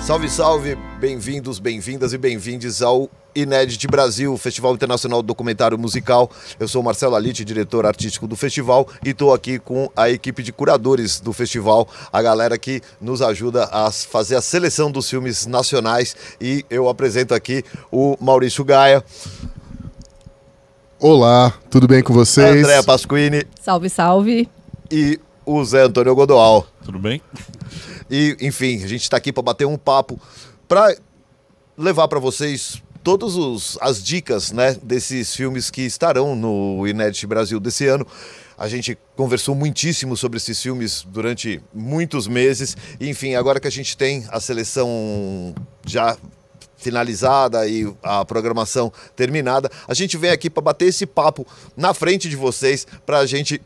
Salve, salve, bem-vindos, bem-vindas e bem-vindes ao Inédit Brasil, Festival Internacional do Documentário Musical. Eu sou Marcelo Alite, diretor artístico do festival, e estou aqui com a equipe de curadores do festival, a galera que nos ajuda a fazer a seleção dos filmes nacionais. E eu apresento aqui o Maurício Gaia. Olá, tudo bem com vocês? Andréa Pasquini. Salve, salve. E o Zé Antônio Godoal. Tudo bem? E, enfim, a gente está aqui para bater um papo, para levar para vocês todas as dicas, né, desses filmes que estarão no Inédit Brasil desse ano. A gente conversou muitíssimo sobre esses filmes durante muitos meses. E, enfim, agora que a gente tem a seleção já finalizada e a programação terminada, a gente vem aqui para bater esse papo na frente de vocês, para a gente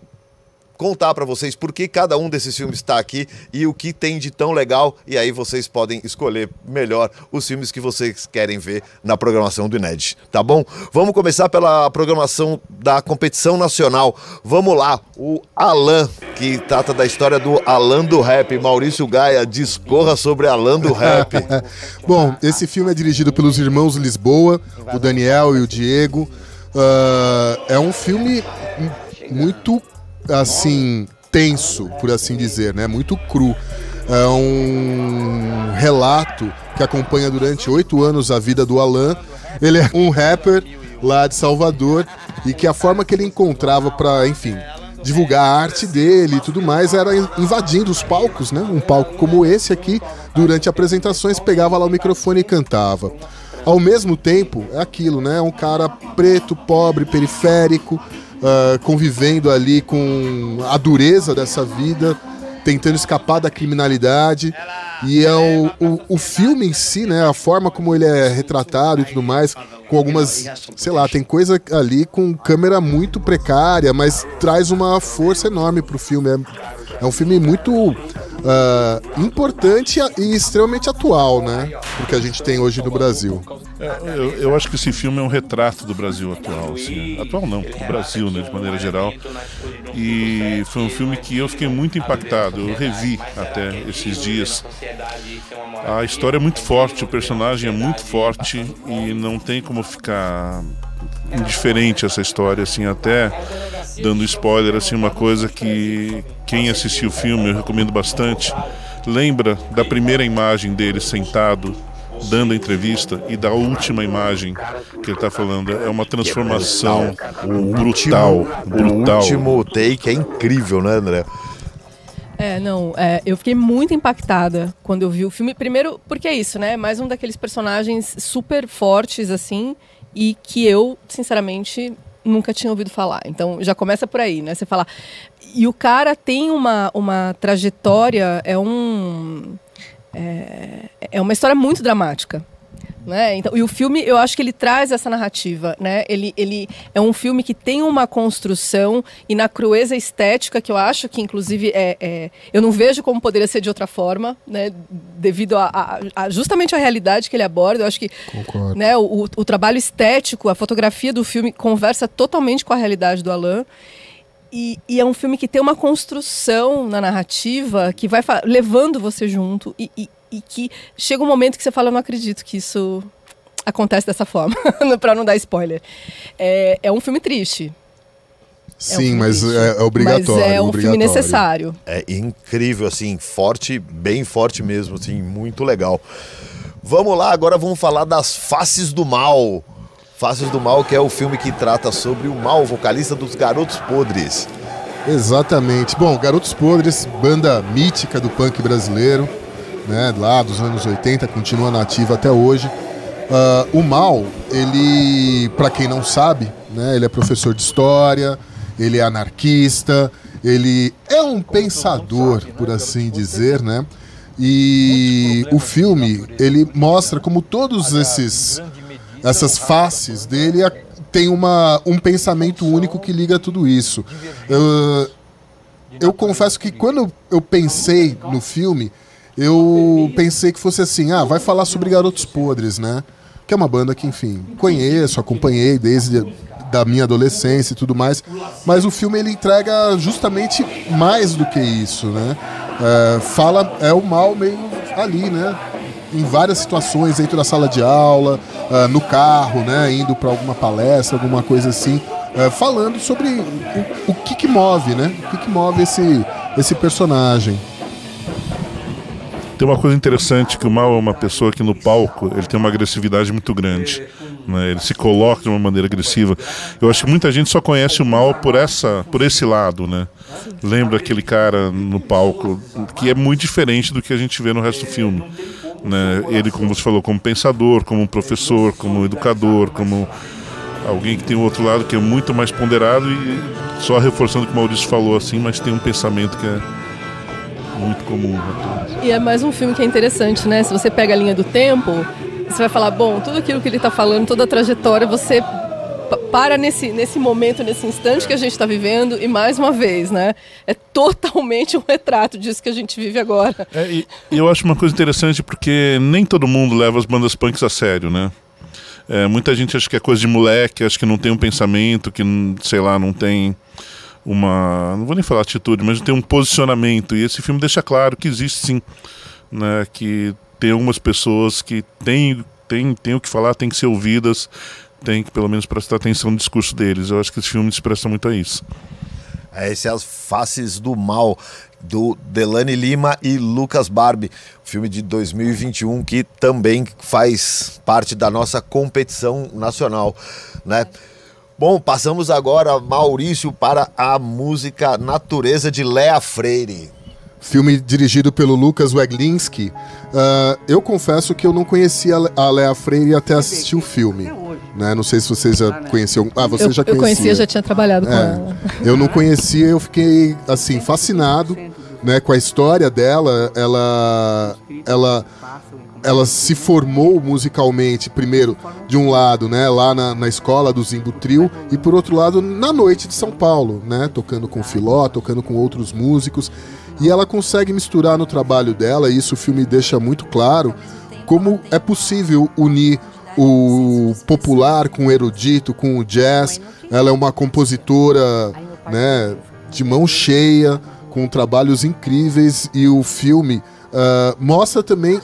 contar para vocês por que cada um desses filmes está aqui e o que tem de tão legal, e aí vocês podem escolher melhor os filmes que vocês querem ver na programação do Inédit, tá bom? Vamos começar pela programação da competição nacional. Vamos lá, o Alan, que trata da história do Alan do Rap. Maurício Gaia, discorra sobre Alan do Rap. Bom, esse filme é dirigido pelos irmãos Lisboa, o Daniel e o Diego. É um filme muito, assim, tenso, por assim dizer, né? Muito cru. É um relato que acompanha durante 8 anos a vida do Alan. Ele é um rapper lá de Salvador e que a forma que ele encontrava para, enfim, divulgar a arte dele e tudo mais era invadindo os palcos, né? Um palco como esse aqui, durante apresentações, pegava lá o microfone e cantava. Ao mesmo tempo, é aquilo, né? Um cara preto, pobre, periférico, convivendo ali com a dureza dessa vida, tentando escapar da criminalidade. E é o filme em si, né, a forma como ele é retratado e tudo mais, com algumas, sei lá, tem coisa ali com câmera muito precária, mas traz uma força enorme pro filme. É um filme muito importante e extremamente atual, né, porque a gente tem hoje no Brasil. Eu acho que esse filme é um retrato do Brasil atual, assim. Atual não, do Brasil, né, de maneira geral. E foi um filme que eu fiquei muito impactado, eu revi até esses dias. A história é muito forte, o personagem é muito forte e não tem como ficar indiferente a essa história, assim, até dando spoiler, assim, uma coisa que quem assistiu o filme, eu recomendo bastante, lembra da primeira imagem dele sentado dando a entrevista e da última imagem que ele está falando. É uma transformação brutal. O último take é incrível, né, André? Eu fiquei muito impactada quando eu vi o filme. Primeiro, porque é isso, né? Mais um daqueles personagens super fortes, assim, e que eu, sinceramente, nunca tinha ouvido falar. Então, já começa por aí, né? Você fala... E o cara tem uma trajetória, é uma história muito dramática, né? Então, e o filme, eu acho que ele traz essa narrativa, né? Ele é um filme que tem uma construção e na crueza estética que eu acho que, inclusive, eu não vejo como poderia ser de outra forma, né? Devido justamente à realidade que ele aborda. Eu acho que, né, o trabalho estético, a fotografia do filme conversa totalmente com a realidade do Alan. E é um filme que tem uma construção na narrativa que vai levando você junto e que chega um momento que você fala, eu não acredito que isso acontece dessa forma, para não dar spoiler. É um filme triste. Sim, mas é obrigatório. Mas é um filme necessário. É incrível, assim, forte, bem forte mesmo, assim, muito legal. Vamos lá, agora vamos falar das Faces do Mal. Faces do Mal, que é o filme que trata sobre o Mal, vocalista dos Garotos Podres. Exatamente. Bom, Garotos Podres, banda mítica do punk brasileiro, né, lá dos anos 80, continua nativa até hoje. O Mal, ele, para quem não sabe, né, ele é professor de história, ele é anarquista, ele é um pensador, por assim dizer, né? E o filme, ele mostra como todos essas faces dele tem um pensamento único que liga tudo isso. Eu confesso que quando eu pensei no filme, eu pensei que fosse assim, vai falar sobre Garotos Podres, né? Que é uma banda que, enfim, conheço, acompanhei desde da minha adolescência e tudo mais, mas o filme ele entrega justamente mais do que isso, né? É o mal meio ali, né? em várias situações, dentro da sala de aula, no carro, né, indo para alguma palestra, alguma coisa assim, falando sobre o que move, né? O que move esse personagem. Tem uma coisa interessante, que o Mal é uma pessoa que no palco ele tem uma agressividade muito grande, né? Ele se coloca de uma maneira agressiva. Eu acho que muita gente só conhece o Mal por esse lado, né? Lembra aquele cara no palco, que é muito diferente do que a gente vê no resto do filme, né? Ele, como você falou, como pensador, como professor, como educador, como alguém que tem o outro lado que é muito mais ponderado, e só reforçando o que o Maurício falou assim, mas tem um pensamento que é muito comum a todos. E é mais um filme que é interessante, né? Se você pega a linha do tempo, você vai falar, bom, tudo aquilo que ele está falando, toda a trajetória, você para nesse momento, nesse instante que a gente está vivendo, e mais uma vez, né? É totalmente um retrato disso que a gente vive agora. E eu acho uma coisa interessante porque nem todo mundo leva as bandas punks a sério, né? Muita gente acha que é coisa de moleque, acha que não tem um pensamento, que, sei lá, não tem não vou nem falar atitude, mas tem um posicionamento, e esse filme deixa claro que existe sim, né, que tem algumas pessoas que têm o que falar, têm que ser ouvidas, têm que pelo menos prestar atenção no discurso deles. Eu acho que esse filme expressa muito a isso. Esse é As Faces do Mal, do Delaney Lima e Lucas Barbie, filme de 2021 que também faz parte da nossa competição nacional, né? Bom, passamos agora, Maurício, para a música Natureza, de Léa Freire. Filme dirigido pelo Lucas Weglinski. Eu confesso que eu não conhecia a Léa Freire até assistir o filme, né? Não sei se vocês já conheciam. Você já conhecia. Eu conhecia, já tinha trabalhado com ela. Eu não conhecia, eu fiquei assim fascinado, né, com a história dela. Ela se formou musicalmente, primeiro, de um lado, né, lá na escola do Zimbo Trio, e por outro lado, na noite de São Paulo, né, tocando com Filó, tocando com outros músicos. E ela consegue misturar no trabalho dela, e isso o filme deixa muito claro, como é possível unir o popular com o erudito, com o jazz. Ela é uma compositora, né, de mão cheia, com trabalhos incríveis, e o filme mostra também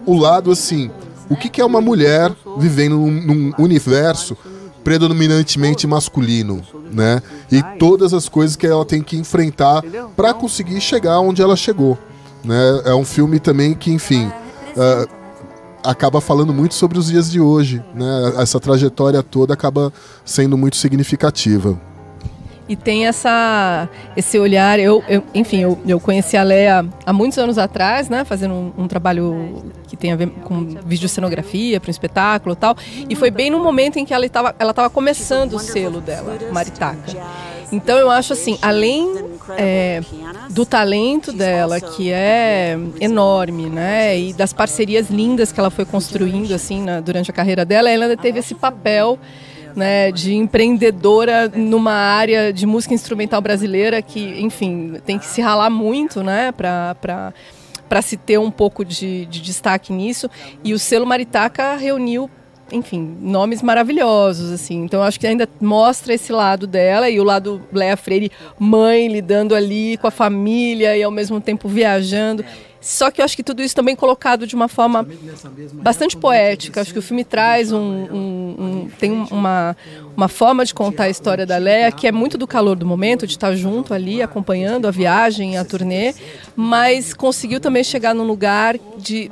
o lado assim, o que é uma mulher vivendo num universo predominantemente masculino, né? E todas as coisas que ela tem que enfrentar para conseguir chegar onde ela chegou, né? É um filme também que, enfim, acaba falando muito sobre os dias de hoje, né? Essa trajetória toda acaba sendo muito significativa. E tem esse olhar, enfim, eu conheci a Léa há muitos anos atrás, né, fazendo um trabalho que tem a ver com videocenografia para um espetáculo e tal, e foi bem no momento em que ela estava começando o selo dela, Maritaca. Então eu acho assim, além do talento dela, que é enorme, né, e das parcerias lindas que ela foi construindo assim durante a carreira dela, ela ainda teve esse papel, né, de empreendedora numa área de música instrumental brasileira que, enfim, tem que se ralar muito, né, para se ter um pouco de destaque nisso. E o selo Maritaca reuniu, enfim, nomes maravilhosos, assim. Então, eu acho que ainda mostra esse lado dela, e o lado Léa Freire, mãe, lidando ali com a família e ao mesmo tempo viajando. Só que eu acho que tudo isso também colocado de uma forma bastante poética. Acho que o filme traz tem uma forma de contar a história da Léa que é muito do calor do momento, de estar junto ali, acompanhando a viagem, a turnê, mas conseguiu também chegar num lugar de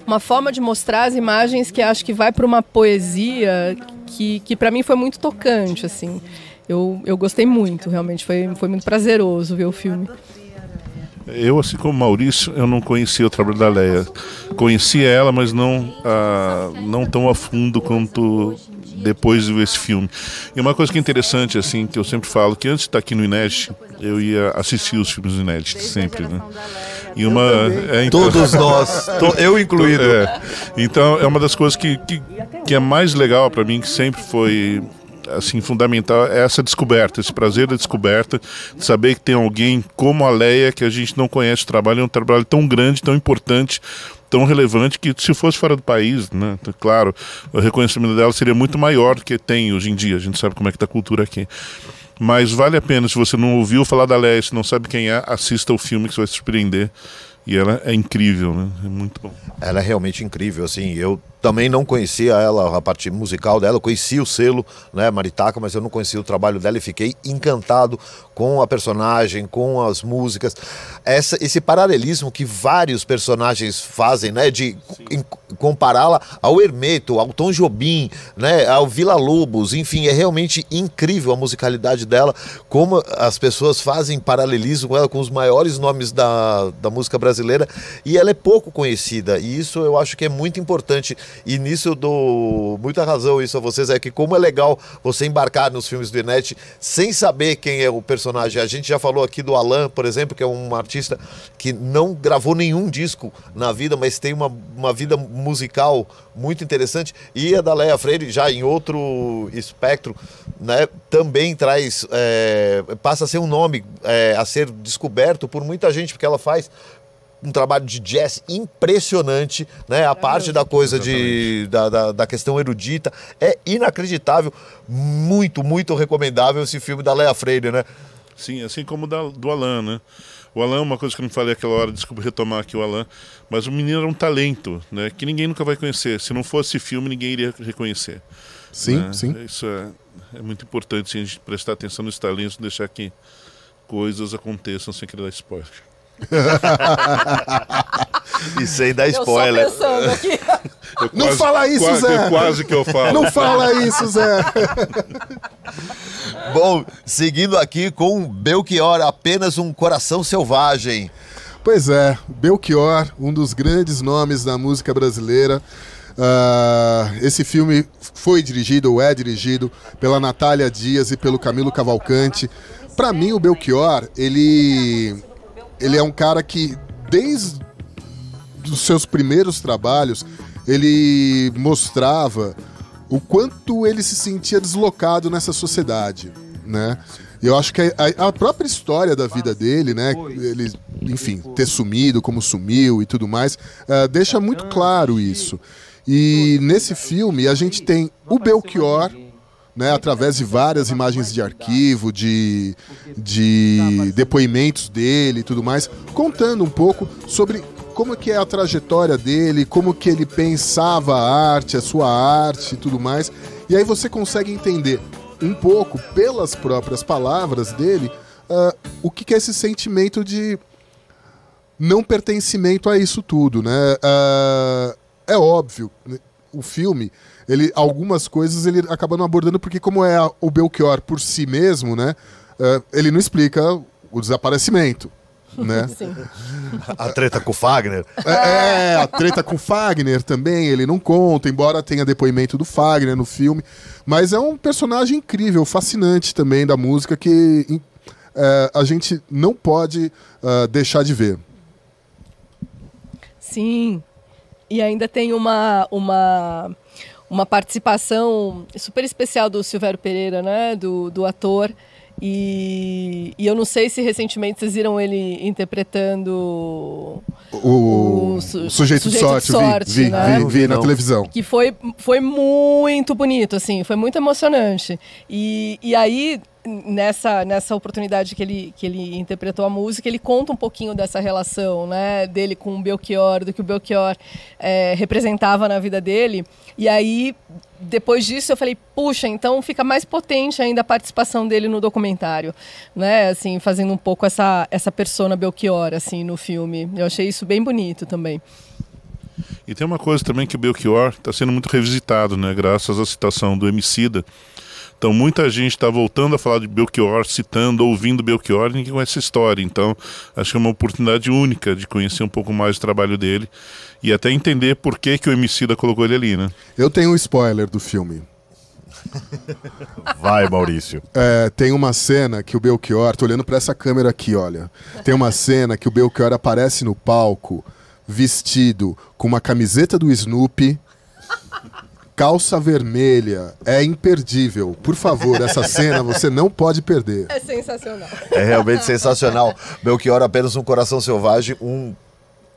uma forma de mostrar as imagens que acho que vai para uma poesia que para mim foi muito tocante, assim. Eu gostei muito, realmente, foi muito prazeroso ver o filme. Eu, assim como Maurício, eu não conhecia o trabalho da Léa. Conhecia ela, mas não tão a fundo quanto depois de ver esse filme. E uma coisa que é interessante, assim, que eu sempre falo, que antes de estar aqui no Inédit, eu ia assistir os filmes do Inédit, sempre, né? E Todos nós, eu incluído. Então, é uma das coisas que é mais legal para mim, que sempre foi assim, fundamental, é essa descoberta, esse prazer da descoberta, de saber que tem alguém como a Léa, que a gente não conhece o trabalho, é um trabalho tão grande, tão importante, tão relevante, que se fosse fora do país, né, claro, o reconhecimento dela seria muito maior do que tem hoje em dia. A gente sabe como é que está a cultura aqui. Mas vale a pena, se você não ouviu falar da Léa, se não sabe quem é, assista o filme, que você vai se surpreender. E ela é incrível, né? É muito bom. Ela é realmente incrível, assim, eu também não conhecia ela, a parte musical dela, eu conhecia o selo, né, Maritaca, mas eu não conhecia o trabalho dela e fiquei encantado com a personagem, com as músicas, esse paralelismo que vários personagens fazem, né, de compará-la ao Hermeto, ao Tom Jobim, né, ao Villa-Lobos, enfim, é realmente incrível a musicalidade dela, como as pessoas fazem paralelismo com ela, com os maiores nomes da música brasileira, e ela é pouco conhecida, e isso eu acho que é muito importante. E nisso eu dou muita razão isso a vocês, é que como é legal você embarcar nos filmes do Inet sem saber quem é o personagem. A gente já falou aqui do Alan, por exemplo, que é um artista que não gravou nenhum disco na vida, mas tem uma vida musical muito interessante. E a da Léa Freire, já em outro espectro, né, também traz, passa a ser um nome a ser descoberto por muita gente, porque ela faz um trabalho de jazz impressionante, né? A parte da coisa da questão erudita é inacreditável, muito, muito recomendável esse filme da Léa Freire, né? Sim, assim como do Alan, né? O Alan, uma coisa que eu não falei aquela hora, desculpa retomar aqui o Alan, mas o menino era um talento, né? Que ninguém nunca vai conhecer. Se não fosse filme, ninguém iria reconhecer. Sim, né? sim. Isso é muito importante, a gente prestar atenção nos talentos, não deixar que coisas aconteçam sem querer dar spoiler. E sem dar spoiler. Eu só pensando aqui. Não fala isso, Zé! Quase que eu falo. Não fala isso, Zé! Bom, seguindo aqui com Belchior, Apenas um Coração Selvagem. Pois é, Belchior, um dos grandes nomes da música brasileira. Esse filme foi dirigido, ou é dirigido, pela Natália Dias e pelo Camilo Cavalcante. Para mim, o Belchior, ele é um cara que, desde os seus primeiros trabalhos, ele mostrava o quanto ele se sentia deslocado nessa sociedade, né? Eu acho que a própria história da vida dele, né? Ele, enfim, ter sumido, como sumiu e tudo mais, deixa muito claro isso. E nesse filme a gente tem o Belchior, né, através de várias imagens de arquivo, de depoimentos dele e tudo mais, contando um pouco sobre como que é a trajetória dele, como que ele pensava a arte, a sua arte e tudo mais. E aí você consegue entender um pouco, pelas próprias palavras dele, o que é esse sentimento de não pertencimento a isso tudo, né? É óbvio, o filme, algumas coisas ele acaba não abordando, porque como é o Belchior por si mesmo, né, ele não explica o desaparecimento, né? Sim. A treta com o Fagner. A treta com o Fagner também, ele não conta, embora tenha depoimento do Fagner no filme, mas é um personagem incrível, fascinante também da música, que a gente não pode deixar de ver. Sim, e ainda tem uma participação super especial do Silvério Pereira, né, do ator, e eu não sei se recentemente vocês viram ele interpretando o Sujeito de Sorte, né? vi na televisão. Que foi muito bonito, assim, foi muito emocionante. E aí, nessa oportunidade que ele interpretou a música, ele conta um pouquinho dessa relação, né, dele com o Belchior, do que o Belchior representava na vida dele. E aí, depois disso, eu falei, puxa, então fica mais potente ainda a participação dele no documentário, né, assim, fazendo um pouco essa persona Belchior, assim, no filme. Eu achei isso bem bonito também. E tem uma coisa também, que o Belchior está sendo muito revisitado, né, graças à citação do Emicida. Então muita gente está voltando a falar de Belchior, citando, ouvindo Belchior, e ninguém conhece essa história. Então acho que é uma oportunidade única de conhecer um pouco mais o trabalho dele e até entender por que o Emicida colocou ele ali, né? Eu tenho um spoiler do filme. Vai, Maurício. Tem uma cena que o Belchior, tô olhando para essa câmera aqui, olha. Tem uma cena que o Belchior aparece no palco vestido com uma camiseta do Snoopy, calça vermelha. É imperdível. Por favor, essa cena você não pode perder. É sensacional. É realmente sensacional. Belchior, Apenas um Coração Selvagem, um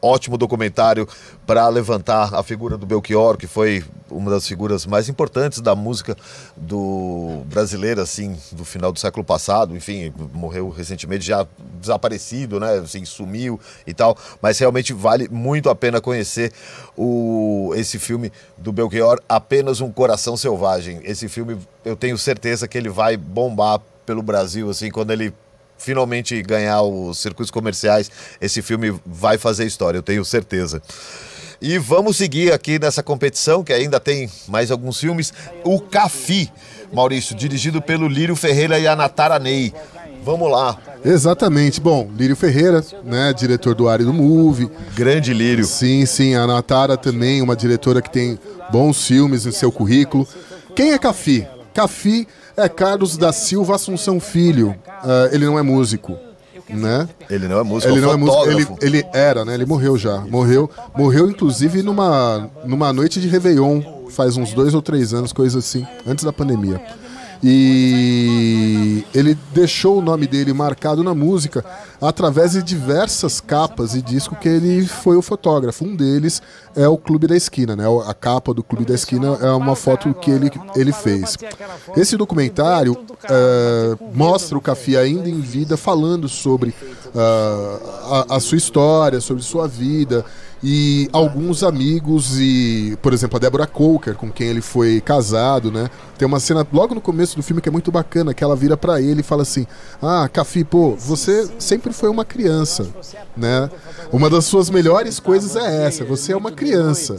ótimo documentário para levantar a figura do Belchior, que foi uma das figuras mais importantes da música do brasileira, assim, do final do século passado, enfim, morreu recentemente, já desaparecido, né, assim, sumiu e tal, mas realmente vale muito a pena conhecer esse filme do Belchior, Apenas um Coração Selvagem. Esse filme, eu tenho certeza que ele vai bombar pelo Brasil, assim, quando ele finalmente ganhar os circuitos comerciais, esse filme vai fazer história, eu tenho certeza. E vamos seguir aqui nessa competição, que ainda tem mais alguns filmes. O Cafi, Maurício, dirigido pelo Lírio Ferreira e a Natara Ney. Vamos lá. Exatamente. Bom, Lírio Ferreira, né, diretor do Árido Movie. Grande Lírio. Sim, sim. A Natara também, uma diretora que tem bons filmes no seu currículo. Quem é Cafi? Cafi é Carlos da Silva Assunção Filho. Ele não é músico, né? Ele não é músico, ele é não é músico. fotógrafo. Ele era, né? Ele morreu já. Morreu inclusive numa noite de Réveillon, faz uns 2 ou 3 anos, coisa assim, antes da pandemia. E ele deixou o nome dele marcado na música através de diversas capas e disco que ele foi o fotógrafo. Um deles é o Clube da Esquina, né? A capa do Clube da Esquina é uma foto que ele fez. Esse documentário mostra o Cafi ainda em vida falando sobre a sua história, sobre sua vida. E alguns amigos, e por exemplo a Deborah Coker, com quem ele foi casado, né? Tem uma cena logo no começo do filme que é muito bacana, que ela vira pra ele e fala assim: ah, Cafi, pô, você sempre foi uma criança, né? Uma das suas melhores coisas é essa, você é uma criança.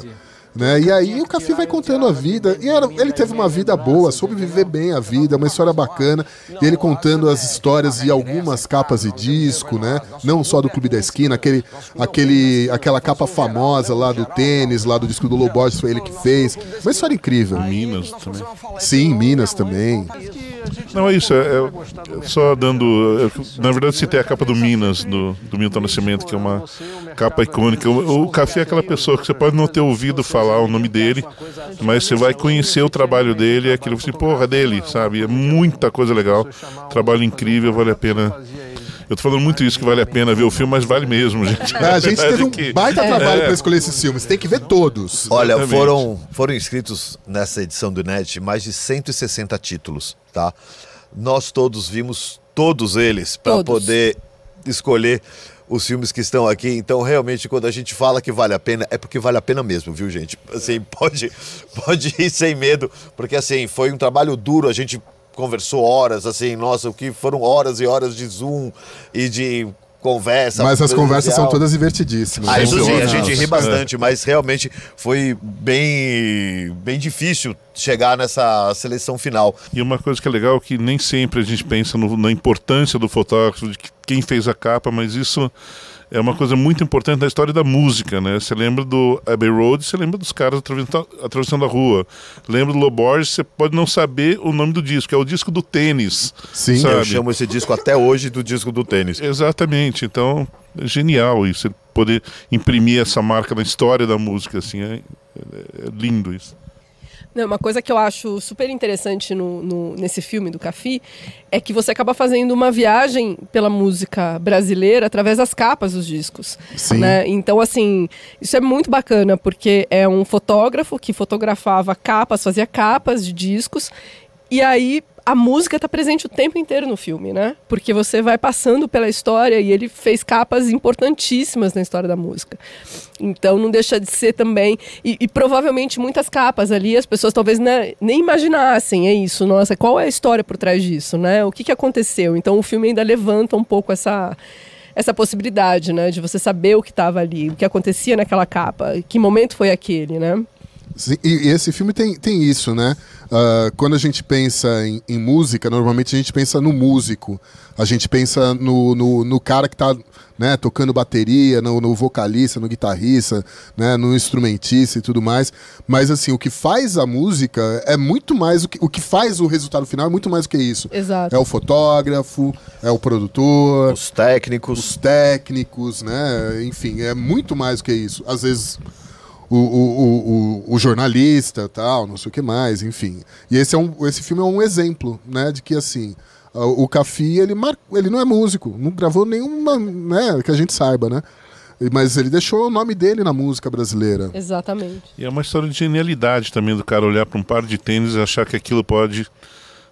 Né? E aí o Cafi vai contando a vida, e ele teve uma vida boa, soube viver bem a vida, uma história bacana, e ele contando as histórias de algumas capas de disco, né? Não só do Clube da Esquina, aquela capa famosa lá do tênis, lá do disco do Low Borges, foi ele que fez, uma história incrível. Minas também. Sim, Minas também. Não, é isso, só dando... Na verdade, citei a capa do Minas, do Milton Nascimento, que é uma capa icônica. O Cafi é aquela pessoa que você pode não ter ouvido falar o nome dele, mas você vai conhecer o trabalho dele, é aquilo assim, porra, dele, sabe? É muita coisa legal, trabalho incrível, vale a pena. Eu tô falando muito isso, que vale a pena ver o filme, mas vale mesmo, gente. A gente teve um baita trabalho para escolher esses filmes, tem que ver todos. Olha, foram inscritos nessa edição do NET mais de 160 títulos, tá? Nós todos vimos todos eles para poder escolher os filmes que estão aqui. Então, realmente, quando a gente fala que vale a pena, é porque vale a pena mesmo, viu, gente? Assim, pode ir sem medo, porque assim, foi um trabalho duro, a gente conversou horas, assim, nossa, o que foram horas e horas de Zoom e de conversa. Mas as conversas são todas divertidíssimas. Ah, isso sim, a gente ri bastante, mas realmente foi bem difícil chegar nessa seleção final. E uma coisa que é legal é que nem sempre a gente pensa na importância do fotógrafo, de quem fez a capa, mas isso é uma coisa muito importante na história da música, né? Você lembra do Abbey Road, você lembra dos caras atravessando a rua. Lembra do Low Borges, você pode não saber o nome do disco, é o disco do tênis. Sim, sabe? Eu chamo esse disco até hoje do disco do tênis. Exatamente, então é genial isso, poder imprimir essa marca na história da música, assim, é lindo isso. Não, uma coisa que eu acho super interessante nesse filme do Cafi é que você acaba fazendo uma viagem pela música brasileira através das capas dos discos. Sim. Né? Então, assim, isso é muito bacana, porque é um fotógrafo que fotografava capas, fazia capas de discos, e aí a música está presente o tempo inteiro no filme, né? Porque você vai passando pela história e ele fez capas importantíssimas na história da música. Então não deixa de ser também... E provavelmente muitas capas ali, as pessoas talvez nem imaginassem, é isso, nossa, qual é a história por trás disso, né? O que aconteceu? Então o filme ainda levanta um pouco essa possibilidade, né? De você saber o que estava ali, o que acontecia naquela capa, que momento foi aquele, né? Sim, e esse filme tem isso, né? Quando a gente pensa em música, normalmente a gente pensa no músico, a gente pensa no cara que tá, né, tocando bateria, no vocalista, no guitarrista, né, no instrumentista e tudo mais. Mas assim, o que faz a música é muito mais o que faz o resultado final é muito mais do que isso. Exato. É o fotógrafo, é o produtor, os técnicos, né? Enfim, é muito mais do que isso. Às vezes o jornalista, tal, não sei o que mais, enfim. E esse filme é um exemplo, né, de que assim, o Cafi, ele não é músico, não gravou nenhuma, né, que a gente saiba, né? Mas ele deixou o nome dele na música brasileira. Exatamente. E é uma história de genialidade também do cara olhar para um par de tênis e achar que aquilo pode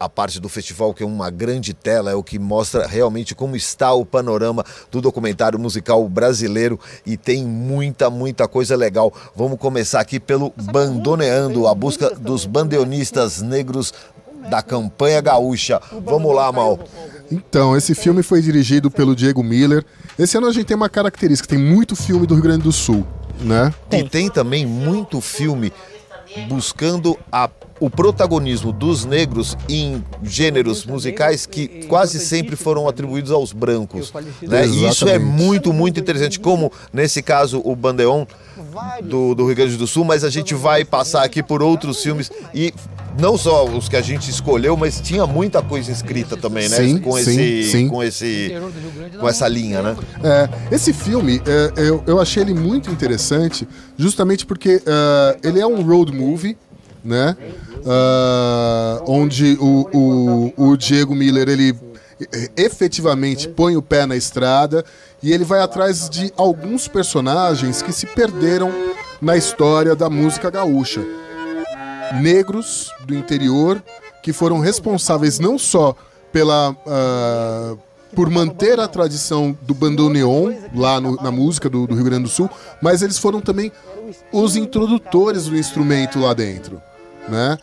a parte do festival, que é uma grande tela, é o que mostra realmente como está o panorama do documentário musical brasileiro, e tem muita coisa legal. Vamos começar aqui pelo Bandoneando, a busca dos bandoneonistas negros da campanha gaúcha. Vamos lá, Mal. Então, esse filme foi dirigido pelo Diego Miller. Esse ano a gente tem uma característica, tem muito filme do Rio Grande do Sul, né? E tem também muito filme buscando o protagonismo dos negros em gêneros musicais que quase sempre foram atribuídos aos brancos, né? E isso é muito interessante, como nesse caso o Bandeon do Rio Grande do Sul, mas a gente vai passar aqui por outros filmes, e não só os que a gente escolheu, mas tinha muita coisa escrita também, né? Sim, Com essa linha, né? Esse filme, eu achei ele muito interessante, justamente porque ele é um road movie, né? Onde o Diego Miller, ele efetivamente põe o pé na estrada e ele vai atrás de alguns personagens que se perderam na história da música gaúcha. Negros do interior que foram responsáveis não só por manter a tradição do bandoneon lá na música do Rio Grande do Sul, mas eles foram também os introdutores do instrumento lá dentro, né?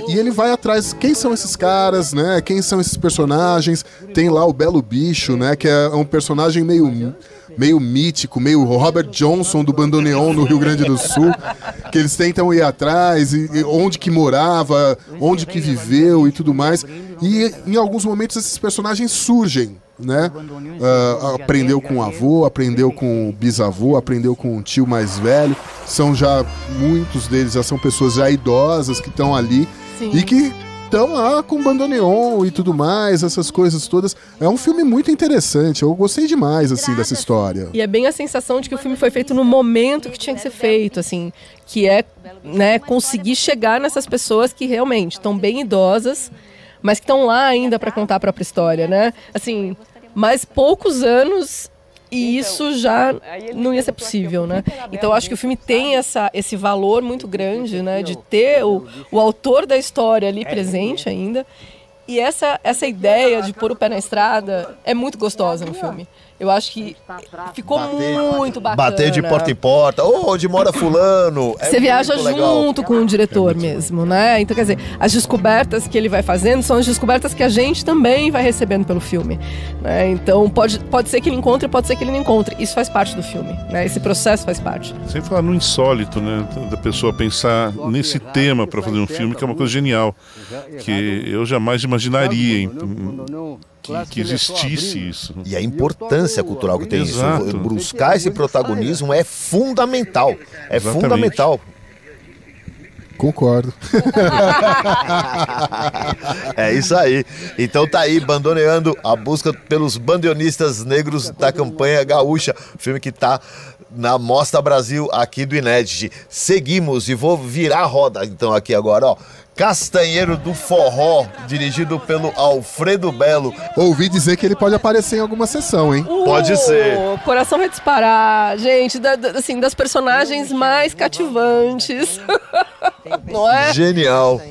E ele vai atrás, quem são esses caras, né? Quem são esses personagens? Tem lá o Belo Bicho, né? Que é um personagem meio mítico, meio Robert Johnson do bandoneon no Rio Grande do Sul, que eles tentam ir atrás, e onde que morava, onde que viveu e tudo mais. E em alguns momentos esses personagens surgem, né? Aprendeu com o avô, aprendeu com o bisavô, aprendeu com o tio mais velho. Muitos deles já são pessoas já idosas que estão ali. Sim. E que estão lá com bandoneon e tudo mais, essas coisas todas. É um filme muito interessante, eu gostei demais, assim, dessa história. E é bem a sensação de que o filme foi feito no momento que tinha que ser feito, assim, que é, né, conseguir chegar nessas pessoas que realmente estão bem idosas, mas que estão lá ainda para contar a própria história, né? Assim, mais poucos anos e isso já não ia ser possível, né? Então eu acho que o filme tem esse valor muito grande, né? De ter o autor da história ali presente ainda. E essa ideia de pôr o pé na estrada é muito gostosa no filme. Eu acho que ficou muito bacana. Bater de porta em porta, onde mora fulano. Você viaja junto com o diretor mesmo, né? Então, quer dizer, as descobertas que ele vai fazendo são as descobertas que a gente também vai recebendo pelo filme, né? Então, pode ser que ele encontre, pode ser que ele não encontre. Isso faz parte do filme, né? Esse processo faz parte. Sem falar no insólito, né? Da pessoa pensar nesse tema para fazer um filme, que é uma coisa genial, que eu jamais imaginaria que existisse isso. E a importância cultural que tem isso. Buscar esse protagonismo é fundamental. É fundamental. Concordo. É isso aí. Então tá aí, Bandoneando, a busca pelos bandoneonistas negros da campanha gaúcha. Filme que tá na Mostra Brasil aqui do Inédit. Seguimos e vou virar a roda então aqui agora, ó. Castanheiro do Forró, dirigido pelo Alfredo Belo. Ouvi dizer que ele pode aparecer em alguma sessão, hein? Pode ser. O coração vai disparar. Gente, assim, das personagens mais cativantes. Não é? Genial.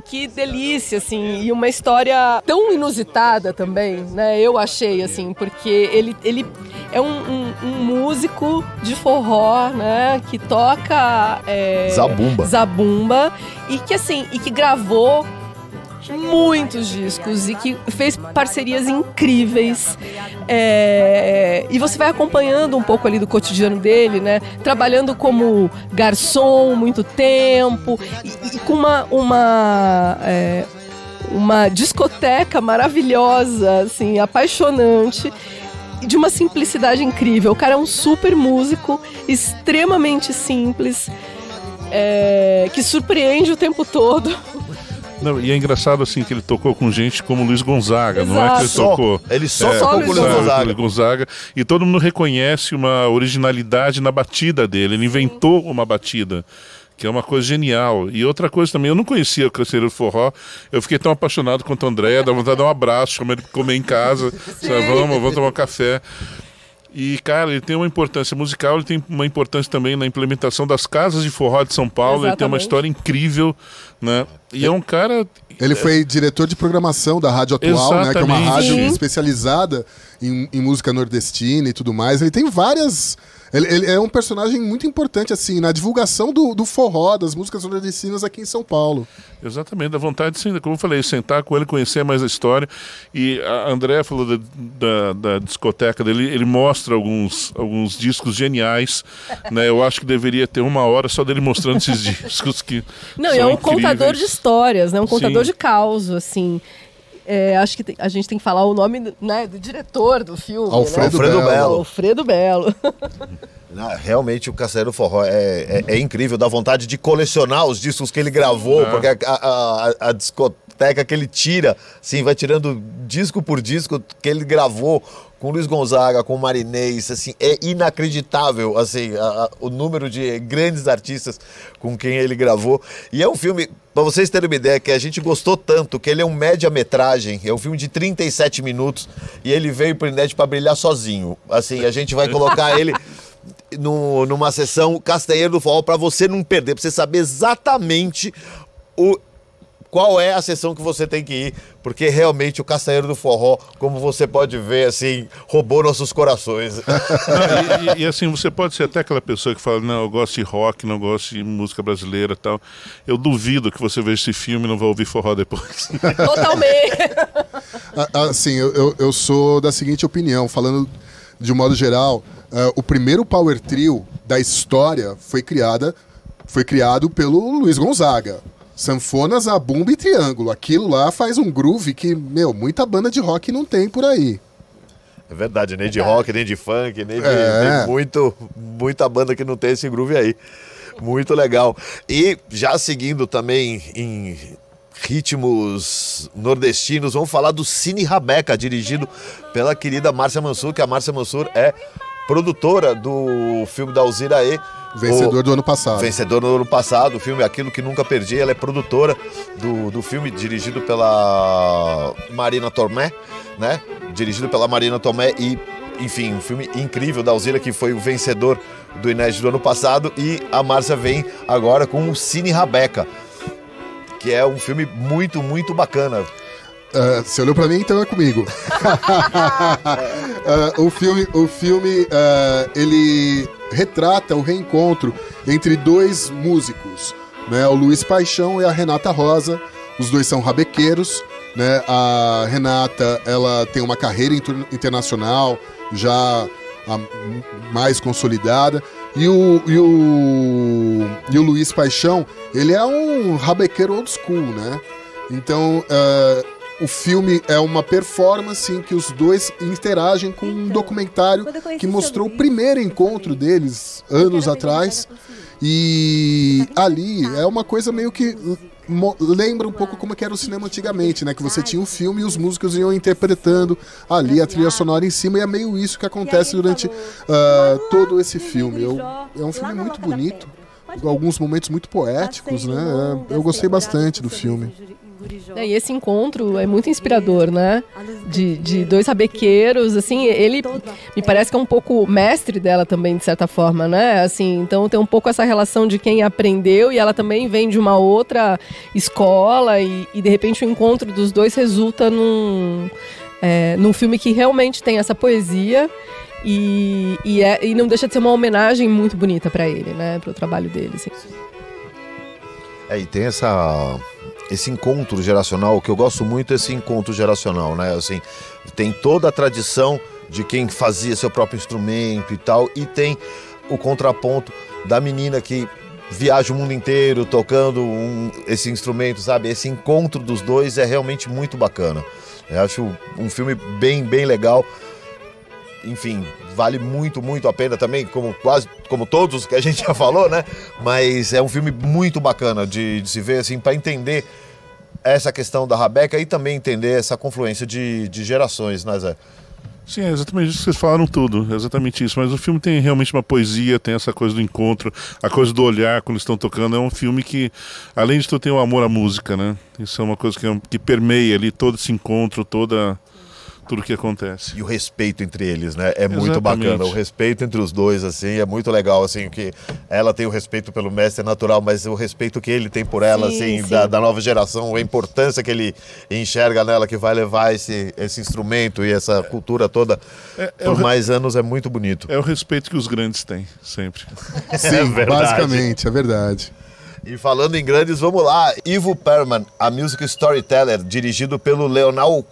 Que delícia, assim, e uma história tão inusitada também, né? Eu achei, assim, porque ele é um músico de forró, né? Que toca zabumba e que, assim, e que gravou muitos discos e que fez parcerias incríveis, e você vai acompanhando um pouco ali do cotidiano dele, né? Trabalhando como garçom muito tempo e com uma discoteca maravilhosa, assim, apaixonante, de uma simplicidade incrível. O cara é um super músico, extremamente simples, que surpreende o tempo todo. Não, e é engraçado assim que ele tocou com gente como Luiz Gonzaga. Exato. Não é que ele tocou. Ele só tocou com Luiz Gonzaga. E todo mundo reconhece uma originalidade na batida dele. Ele inventou uma batida, que é uma coisa genial. E outra coisa também, eu não conhecia o Castanheiro do Forró. Eu fiquei tão apaixonado quanto o André, dá vontade de dar um abraço, chamar ele pra comer em casa. Sabe, vamos tomar um café. E, cara, ele tem uma importância musical, ele tem uma importância também na implementação das casas de forró de São Paulo. Exatamente. Ele tem uma história incrível, né? E é um cara... Ele foi diretor de programação da Rádio Atual, né? Que é uma rádio especializada em música nordestina e tudo mais. Ele tem várias... Ele é um personagem muito importante, assim, na divulgação do forró, das músicas nordestinas aqui em São Paulo. Exatamente, dá vontade, de, como eu falei, sentar com ele, conhecer mais a história. E a André falou da discoteca dele, ele mostra alguns discos geniais, né? Eu acho que deveria ter 1 hora só dele mostrando esses discos que Não, são é um incríveis. contador de histórias, né? Um contador de caos, assim. Acho que a gente tem que falar o nome, né, do diretor do filme. Alfredo Belo. Alfredo Belo. Não, realmente o Castanheiro do Forró é incrível, dá vontade de colecionar os discos que ele gravou, porque a discoteca que ele tira, assim, vai tirando disco por disco que ele gravou com Luiz Gonzaga, com Marinês, assim, é inacreditável, assim, o número de grandes artistas com quem ele gravou. E é um filme, para vocês terem uma ideia, que a gente gostou tanto, que ele é um média-metragem, é um filme de 37 minutos, e ele veio pro Inédito para brilhar sozinho. Assim, a gente vai colocar ele numa sessão Castanheiro do Forró para você não perder, para você saber exatamente qual é a sessão que você tem que ir, porque realmente o Castanheiro do Forró, como você pode ver, assim, roubou nossos corações. E assim, você pode ser até aquela pessoa que fala, não, eu gosto de rock, não gosto de música brasileira e tal. Eu duvido que você veja esse filme e não vai ouvir forró depois. Totalmente. Assim, eu sou da seguinte opinião, falando de um modo geral, o primeiro power trio da história foi criado pelo Luiz Gonzaga. Sanfona, zabumba e triângulo. Aquilo lá faz um groove que, muita banda de rock não tem por aí. É verdade, nem de rock, nem de funk, nem muita banda que não tem esse groove aí. Muito legal. E já seguindo também em ritmos nordestinos, vamos falar do Cine Rabeca, dirigido pela querida Márcia Mansur, que a Márcia Mansur é produtora do filme da Alziraê. Vencedor do ano passado. Vencedor do ano passado, o filme Aquilo Que Nunca Perdi. Ela é produtora do filme, dirigido pela Marina Tomé, né? Dirigido pela Marina Tomé e, enfim, um filme incrível da Alzira, que foi o vencedor do Inédito do ano passado. E a Márcia vem agora com o Cine Rabeca, que é um filme muito, muito bacana. Você olhou pra mim, então é comigo. O filme ele retrata o reencontro entre dois músicos, né? O Luiz Paixão e a Renata Rosa. Os dois são rabequeiros, né? A Renata, ela tem uma carreira internacional já mais consolidada. E o Luiz Paixão, ele é um rabequeiro old school, né? Então, o filme é uma performance em que os dois interagem com um documentário que mostrou o primeiro encontro deles anos atrás. E ali é uma coisa meio que lembra um pouco como que era o cinema antigamente, né? Que você tinha o filme e os músicos iam interpretando ali a trilha sonora em cima, e é meio isso que acontece durante todo esse filme. É um filme muito bonito, com alguns momentos muito poéticos, né? Eu gostei bastante do filme. E esse encontro é muito inspirador, né? De dois rabequeiros, assim, ele me parece que é um pouco mestre dela também, de certa forma, né? Assim, então tem um pouco essa relação de quem aprendeu, e ela também vem de uma outra escola, e de repente o encontro dos dois resulta num filme que realmente tem essa poesia e não deixa de ser uma homenagem muito bonita para ele, né? Para o trabalho dele, assim. E tem esse encontro geracional, que eu gosto muito desse encontro geracional, né? Assim, tem toda a tradição de quem fazia seu próprio instrumento e tal, e tem o contraponto da menina que viaja o mundo inteiro tocando esse instrumento, sabe? Esse encontro dos dois é realmente muito bacana. Eu acho um filme bem, bem legal. Enfim, vale muito, muito a pena também, como todos os que a gente já falou, né? Mas é um filme muito bacana de se ver, assim, para entender essa questão da Rabeca e também entender essa confluência de gerações, né, Zé? Sim, é exatamente isso que vocês falaram tudo, é exatamente isso. Mas o filme tem realmente uma poesia, tem essa coisa do encontro, a coisa do olhar quando estão tocando. É um filme que, além de tudo, tem o amor à música, né? Isso é uma coisa que permeia ali todo esse encontro, todo tudo que acontece. E o respeito entre eles, né? É muito Exatamente. bacana. O respeito entre os dois, assim, é muito legal, assim, que ela tem o respeito pelo mestre, é natural, mas o respeito que ele tem por ela, Sim, assim, sim. da nova geração, a importância que ele enxerga nela, que vai levar esse instrumento e essa cultura toda por mais anos, é muito bonito. É o respeito que os grandes têm, sempre. Sim, verdade. basicamente, é verdade. E falando em grandes, vamos lá. Ivo Perlman, a Music Storyteller, dirigido pelo Leonel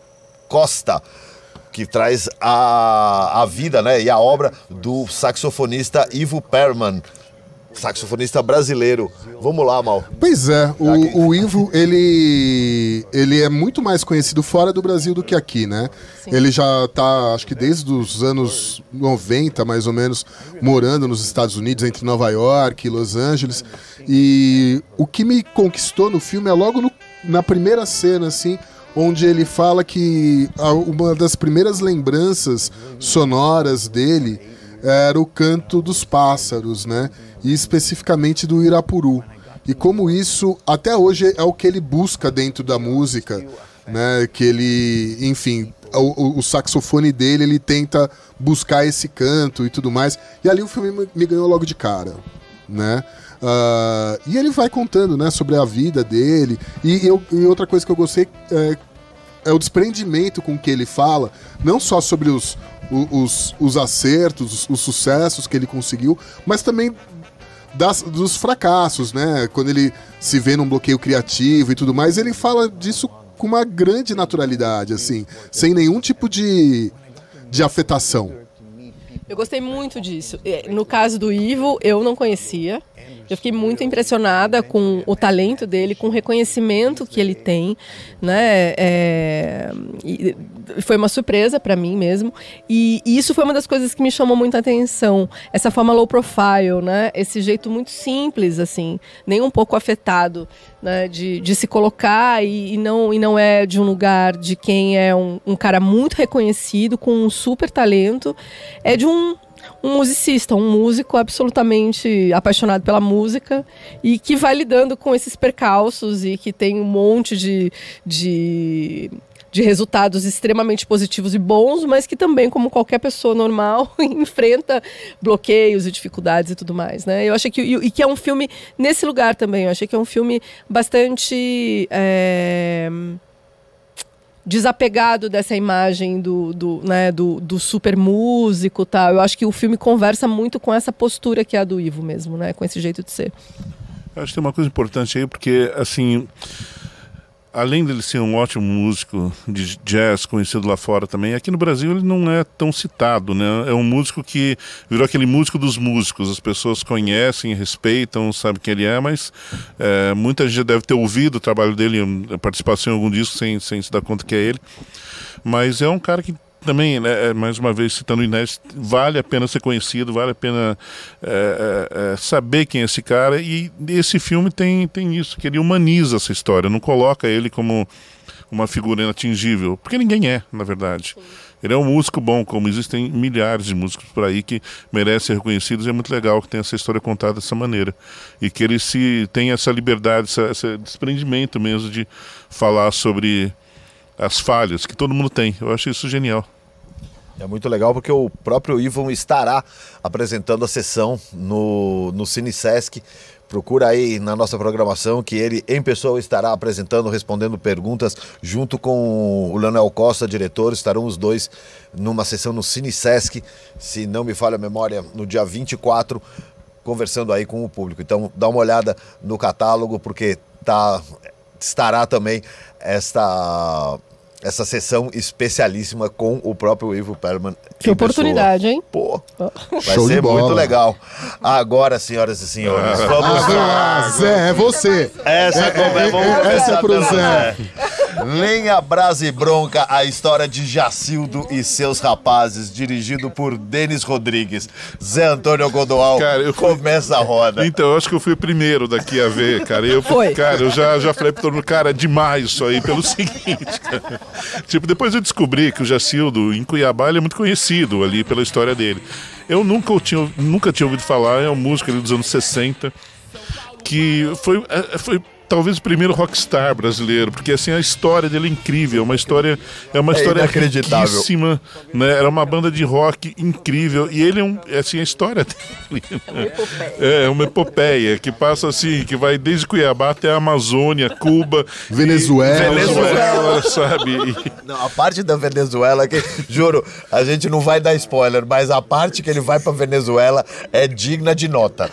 Costa, que traz a vida, né, e a obra do saxofonista Ivo Perlman, saxofonista brasileiro. Vamos lá, Mal. Pois é, o Ivo, ele é muito mais conhecido fora do Brasil do que aqui, né? Ele já tá, acho que desde os anos 90, mais ou menos, morando nos Estados Unidos, entre Nova York e Los Angeles. E o que me conquistou no filme é logo na primeira cena, assim, onde ele fala que uma das primeiras lembranças sonoras dele era o canto dos pássaros, né? E especificamente do Irapuru. E como isso, até hoje, é o que ele busca dentro da música, né? Que ele, enfim, o saxofone dele, ele tenta buscar esse canto e tudo mais. E ali o filme me ganhou logo de cara, né? E ele vai contando, né, sobre a vida dele. E outra coisa que eu gostei é o desprendimento com que ele fala, não só sobre os acertos, os sucessos que ele conseguiu, mas também dos fracassos, né? Quando ele se vê num bloqueio criativo e tudo mais, ele fala disso com uma grande naturalidade, assim, sem nenhum tipo de afetação. Eu gostei muito disso. No caso do Ivo, eu não conhecia. Eu fiquei muito impressionada com o talento dele, com o reconhecimento que ele tem, né? E foi uma surpresa para mim mesmo. E isso foi uma das coisas que me chamou muita atenção. Essa forma low profile, né? Esse jeito muito simples, assim, nem um pouco afetado, né? De se colocar e não é de um lugar de quem é um cara muito reconhecido, com um super talento. É de um musicista, um músico absolutamente apaixonado pela música e que vai lidando com esses percalços e que tem um monte de resultados extremamente positivos e bons, mas que também, como qualquer pessoa normal, enfrenta bloqueios e dificuldades e tudo mais, né? Eu achei que é um filme nesse lugar também. Eu achei que é um filme bastante desapegado dessa imagem do super músico, tal. Eu acho que o filme conversa muito com essa postura que é a do Ivo mesmo, né? Com esse jeito de ser. Eu acho que tem uma coisa importante aí, porque, assim, além dele ser um ótimo músico de jazz, conhecido lá fora também, aqui no Brasil ele não é tão citado, né? É um músico que virou aquele músico dos músicos. As pessoas conhecem, respeitam, sabem quem ele é, mas muita gente já deve ter ouvido o trabalho dele, a participação em algum disco, sem se dar conta que é ele. Mas é um cara que também, né, mais uma vez citando o Inés, vale a pena ser conhecido, vale a pena saber quem é esse cara, e esse filme tem isso, que ele humaniza essa história, não coloca ele como uma figura inatingível, porque ninguém é, na verdade. Ele é um músico bom, como existem milhares de músicos por aí que merecem ser reconhecidos, e é muito legal que tenha essa história contada dessa maneira, e que ele tem essa liberdade, esse desprendimento mesmo de falar sobre as falhas que todo mundo tem. Eu acho isso genial. É muito legal porque o próprio Ivo estará apresentando a sessão no Cine Sesc. Procura aí na nossa programação que ele em pessoa estará apresentando, respondendo perguntas junto com o Leonel Costa, diretor. Estarão os dois numa sessão no Cine Sesc, se não me falha a memória, no dia 24, conversando aí com o público. Então dá uma olhada no catálogo, porque estará também essa sessão especialíssima com o próprio Ivo Perlman. Que oportunidade, hein? Pô, vai Show de ser bola. muito legal. Agora, senhoras e senhores, vamos lá. Zé, é você. Essa Essa é pro pelo Zé. Lenha, Brasa e Bronca, a história de Jacildo e seus rapazes, dirigido por Denis Rodrigues. Zé Antônio Godoal, Cara, começa a roda. Então, eu acho que eu fui o primeiro daqui a ver, cara. Foi. Cara, eu já falei pra todo mundo, cara, é demais isso aí, pelo seguinte, cara. Tipo, depois eu descobri que o Jacildo, em Cuiabá, ele é muito conhecido ali pela história dele. Eu nunca tinha ouvido falar, é um músico ali dos anos 60, que foi talvez o primeiro rockstar brasileiro, porque assim a história dele é incrível, é uma história inacreditável, riquíssima, né? Era uma banda de rock incrível e ele assim a história dele é uma epopeia que passa assim, que vai desde Cuiabá até a Amazônia, Cuba, Venezuela, sabe? Não, a parte da Venezuela que, juro, a gente não vai dar spoiler, mas a parte que ele vai pra Venezuela é digna de nota,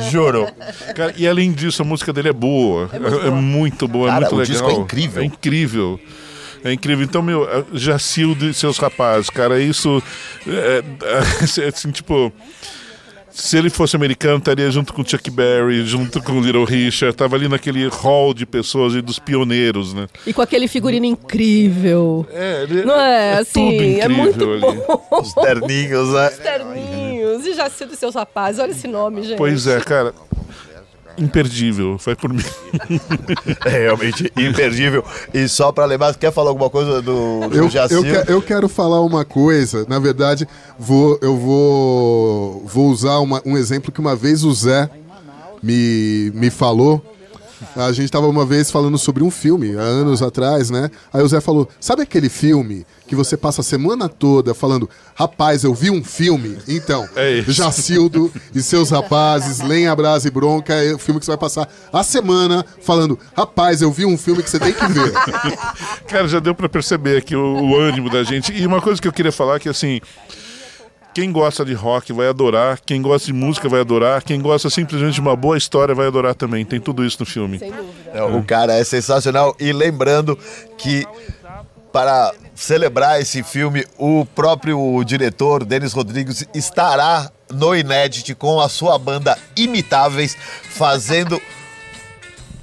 juro. Cara, e além disso, a música dele é boa, é muito boa, Cara, é muito o legal. disco é incrível. É incrível. É incrível. Então, Jacildo e seus rapazes, cara, isso assim, tipo, se ele fosse americano, estaria junto com Chuck Berry, junto com Little Richard, tava ali naquele hall de pessoas e dos pioneiros, né? E com aquele figurino incrível. Não é? Assim, tudo incrível é muito ali. bom. Os terninhos, né? Os terninhos. E Jacildo e seus rapazes. Olha esse nome, gente. Pois é, cara. Imperdível, vai por mim. É realmente imperdível. E só pra lembrar, você quer falar alguma coisa do Jacildo? Eu quero falar uma coisa. Na verdade, eu vou usar um exemplo que uma vez o Zé me falou. A gente estava uma vez falando sobre um filme, há anos atrás, né? Aí o Zé falou, sabe aquele filme que você passa a semana toda falando, rapaz, eu vi um filme? Então, Jacildo e seus rapazes, Lenha, Brasa e Bronca, é o filme que você vai passar a semana falando, rapaz, eu vi um filme que você tem que ver. Cara, já deu pra perceber aqui o ânimo da gente. E uma coisa que eu queria falar é que, assim, quem gosta de rock vai adorar, quem gosta de música vai adorar, quem gosta simplesmente de uma boa história vai adorar também. Tem tudo isso no filme. Sem dúvida. O cara é sensacional. E lembrando que, para celebrar esse filme, o próprio diretor, Denis Rodrigues, estará no Inédit com a sua banda Imitáveis,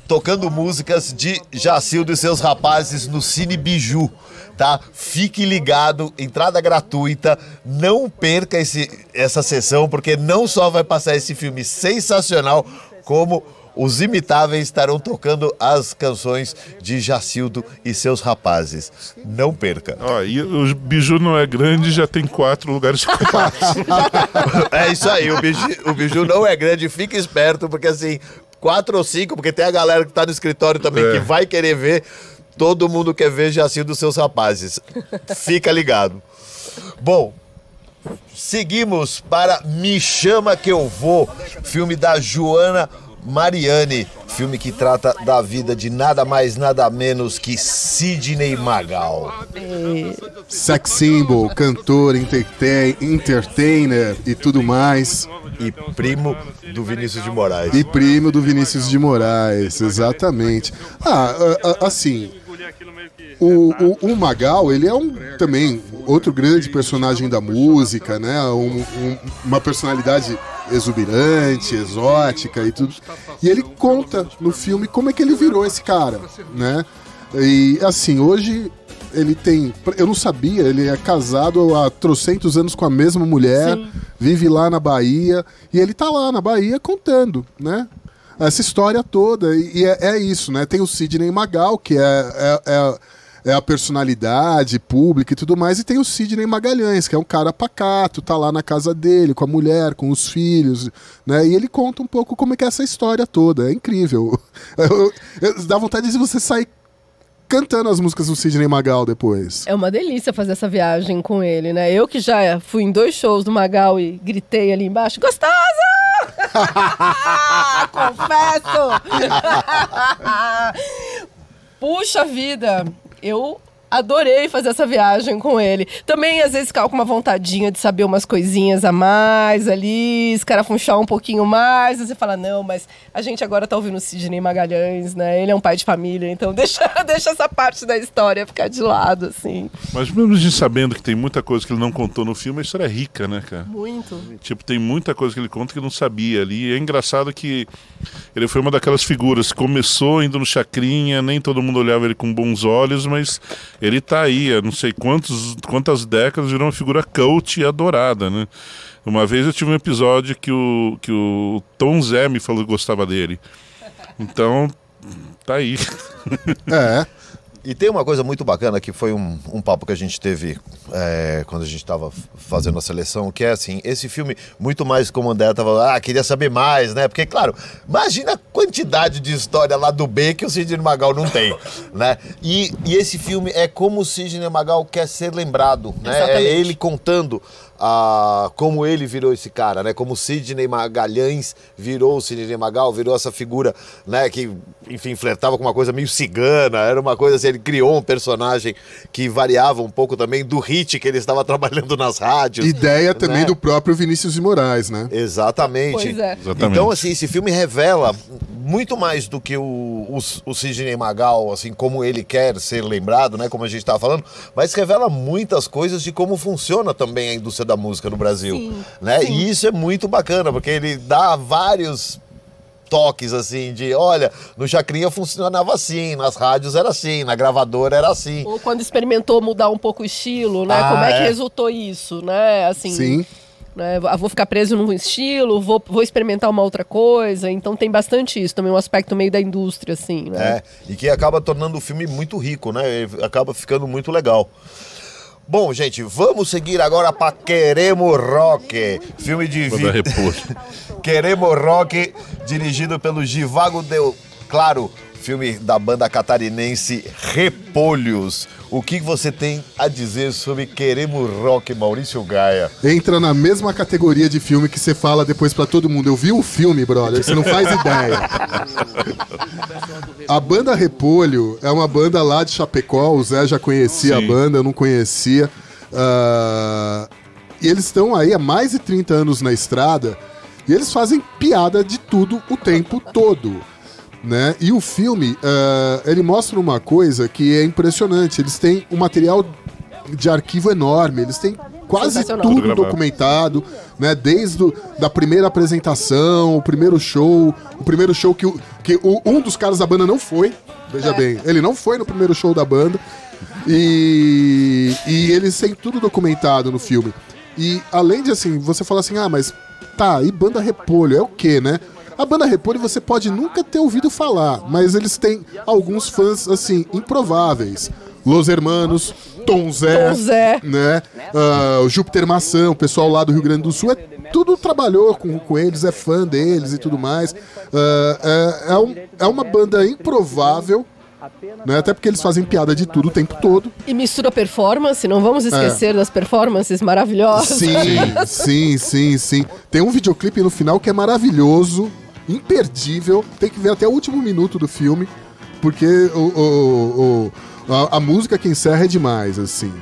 tocando músicas de Jacildo e seus rapazes no Cine Biju, tá? Fique ligado, entrada gratuita, não perca essa sessão, porque não só vai passar esse filme sensacional, como os Imitáveis estarão tocando as canções de Jacildo e seus rapazes. Não perca. Ó, e o Biju não é grande, já tem 4 lugares ocupados. É isso aí, o Biju não é grande, fica esperto, porque assim, 4 ou 5, porque tem a galera que tá no escritório também que vai querer ver. Todo mundo quer ver Jacildo e seus rapazes. Fica ligado. Bom, seguimos para Me Chama Que Eu Vou, filme da Joana Mariani, filme que trata da vida de nada mais, nada menos que Sidney Magal. Sex symbol, cantor, entertainer e tudo mais. E primo do Vinícius de Moraes. E primo do Vinícius de Moraes, exatamente. Assim, o Magal, ele é também outro grande personagem da música, né? Uma personalidade exuberante, exótica e tudo. E ele conta no filme como é que ele virou esse cara, né? E assim, hoje ele tem... Eu não sabia, ele é casado há trocentos anos com a mesma mulher, sim, vive lá na Bahia, e ele tá lá na Bahia contando, né? Essa história toda, e é isso, né? Tem o Sidney Magal, que é a personalidade pública e tudo mais, e tem o Sidney Magalhães, que é um cara pacato, tá lá na casa dele, com a mulher, com os filhos, né? E ele conta um pouco como é que é essa história toda, é incrível. Dá vontade de você sair cantando as músicas do Sidney Magal depois. É uma delícia fazer essa viagem com ele, né? Eu que já fui em 2 shows do Magal e gritei ali embaixo, gostosa! Confesso! Puxa vida, eu adorei fazer essa viagem com ele. Também, às vezes, ficava com uma vontadinha de saber umas coisinhas a mais ali, escarafunchar um pouquinho mais. Você fala, não, mas a gente agora tá ouvindo o Sidney Magalhães, né? Ele é um pai de família, então deixa essa parte da história ficar de lado, assim. Mas mesmo a gente sabendo que tem muita coisa que ele não contou no filme, a história é rica, né, cara? Muito. Tipo, tem muita coisa que ele conta que não sabia ali. E é engraçado que ele foi uma daquelas figuras que começou indo no Chacrinha, nem todo mundo olhava ele com bons olhos, mas ele tá aí há não sei quantas décadas, virou uma figura cult e adorada, né? Uma vez eu tive um episódio que o Tom Zé me falou que gostava dele. Então, tá aí. E tem uma coisa muito bacana que foi um papo que a gente teve quando a gente estava fazendo a seleção, que é assim, esse filme, muito mais como o André estava, queria saber mais, né? Porque, claro, imagina a quantidade de história lá do B que o Sidney Magal não tem, né? E esse filme é como o Sidney Magal quer ser lembrado, né? Exatamente. É ele contando como ele virou esse cara, né? Como o Sidney Magalhães virou o Sidney Magal, virou essa figura, né? Que, enfim, flertava com uma coisa meio cigana, era uma coisa assim, ele criou um personagem que variava um pouco também do hit que ele estava trabalhando nas rádios. Ideia também né? do próprio Vinícius de Moraes, né? Exatamente. Pois é. Exatamente. Então, assim, esse filme revela muito mais do que o Sidney Magal, assim, como ele quer ser lembrado, né? Como a gente estava falando, mas revela muitas coisas de como funciona também a indústria da música no Brasil. Sim, né? sim. E isso é muito bacana, porque ele dá vários toques, assim, de, olha, no Chacrinha funcionava assim, nas rádios era assim, na gravadora era assim. Ou quando experimentou mudar um pouco o estilo, né? Como é que resultou isso, né? Assim, Sim. né? Vou ficar preso num estilo, vou experimentar uma outra coisa. Então tem bastante isso, também um aspecto meio da indústria, assim, né? E que acaba tornando o filme muito rico, né? Ele acaba ficando muito legal. Bom, gente, vamos seguir agora para Queremos Rock, filme de Banda Repolho. Queremos Rock, dirigido pelo Givago Del Claro, filme da banda catarinense Repolhos. O que você tem a dizer sobre Queremos Rock, Maurício Gaia? Entra na mesma categoria de filme que você fala depois pra todo mundo. Eu vi o filme, brother, você não faz ideia. A banda Repolho é uma banda lá de Chapecó, o Zé já conhecia Sim. a banda, eu não conhecia. E eles estão aí há mais de 30 anos na estrada e eles fazem piada de tudo o tempo todo. Né? E o filme, ele mostra uma coisa que é impressionante. Eles têm um material de arquivo enorme, eles têm quase Sensacional. tudo Tudo gravado. documentado, né? Desde da primeira apresentação, o primeiro show que um dos caras da banda não foi, veja bem, ele não foi no primeiro show da banda, e eles têm tudo documentado no filme. E além de assim, você fala assim, mas tá, e banda Repolho, é o quê, né? A banda Repolho você pode nunca ter ouvido falar, mas eles têm alguns fãs, assim, improváveis. Los Hermanos, Tom Zé, Tom Zé. né? O Júpiter Maçã, o pessoal lá do Rio Grande do Sul, tudo trabalhou com eles, é fã deles e tudo mais. É uma banda improvável, né? Até porque eles fazem piada de tudo o tempo todo. E mistura performance, não vamos esquecer das performances maravilhosas. Sim. Tem um videoclipe no final que é maravilhoso, imperdível. Tem que ver até o último minuto do filme, porque a música que encerra é demais, assim.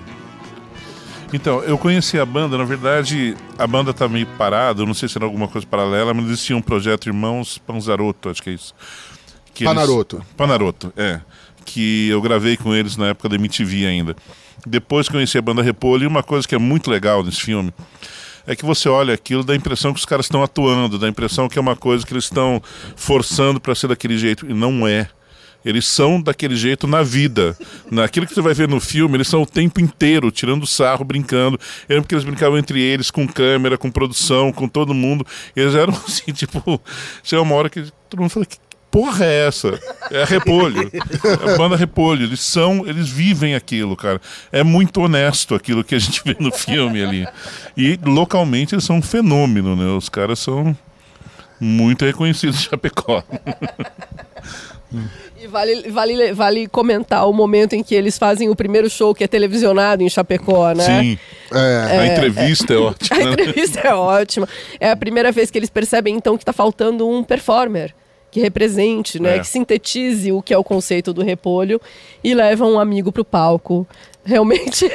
Então, eu conheci a banda, na verdade, a banda tá meio parada, eu não sei se era alguma coisa paralela, mas eles tinham um projeto Irmãos Panzaroto, acho que é isso. Panaroto, que eu gravei com eles na época da MTV ainda. Depois conheci a banda Repolho, e uma coisa que é muito legal nesse filme é que você olha aquilo, dá a impressão que os caras estão atuando, dá a impressão que é uma coisa que eles estão forçando para ser daquele jeito, e não é. Eles são daquele jeito na vida. Naquilo que você vai ver no filme, eles são o tempo inteiro tirando sarro, brincando. Eu lembro que eles brincavam entre eles, com câmera, com produção, com todo mundo. Eles eram assim, tipo... Chega uma hora que todo mundo fala, que porra é essa? É a Repolho. É a banda Repolho. Eles vivem aquilo, cara. É muito honesto aquilo que a gente vê no filme ali. E localmente eles são um fenômeno, né? Os caras são muito reconhecidos de Chapecó. E vale comentar o momento em que eles fazem o primeiro show que é televisionado em Chapecó, né? Sim. A entrevista é ótima. A entrevista é ótima. É a primeira vez que eles percebem, então, que está faltando um performer que represente, né? Que sintetize o que é o conceito do Repolho e leva um amigo pro palco. Realmente.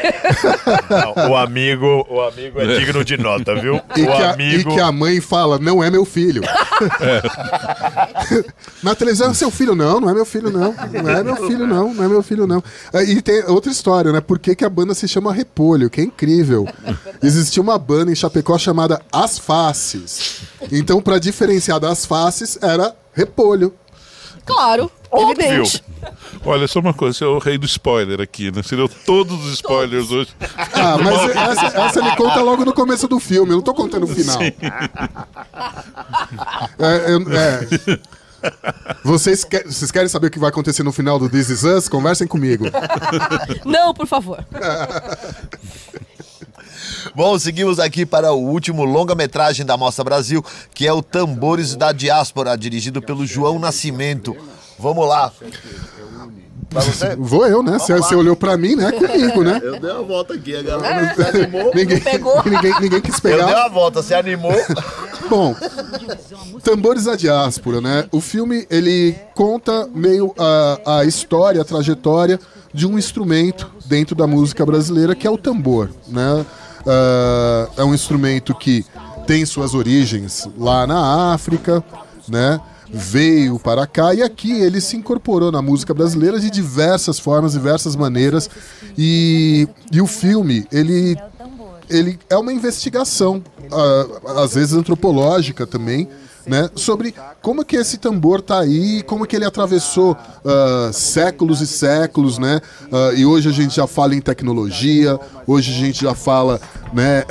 Não, o amigo é digno de nota, viu? E que a mãe fala, não é meu filho. Na televisão, seu filho não é meu filho não. Não é meu filho não. E tem outra história, né? Por que a banda se chama Repolho? Que é incrível. Existia uma banda em Chapecó chamada As Faces. Então, pra diferenciar das faces, era Repolho. Claro, evidente. Olha, só uma coisa, você é o rei do spoiler aqui, né? Você deu todos os spoilers hoje. Mas essa ele conta logo no começo do filme, eu não tô contando o final. Vocês querem saber o que vai acontecer no final do This Is Us? Conversem comigo. Não, por favor. Bom, seguimos aqui para o último longa-metragem da Mostra Brasil, que é o Tambores da Diáspora, dirigido pelo João Nascimento. Vamos lá. Pra você? Vou eu, né? Você olhou pra mim, né? Comigo, né? Eu dei uma volta aqui, a galera se animou. Ninguém quis pegar. Eu dei uma volta, você animou. Bom, Tambores da Diáspora, né? O filme, ele conta meio a história, a trajetória de um instrumento dentro da música brasileira, que é o tambor, né? É um instrumento que tem suas origens lá na África, né? Veio para cá e aqui ele se incorporou na música brasileira de diversas formas, diversas maneiras. E o filme, ele é uma investigação, às vezes antropológica também, né, sobre como que esse tambor tá aí, como que ele atravessou séculos e séculos, né? E hoje a gente já fala em tecnologia, hoje a gente já fala, né,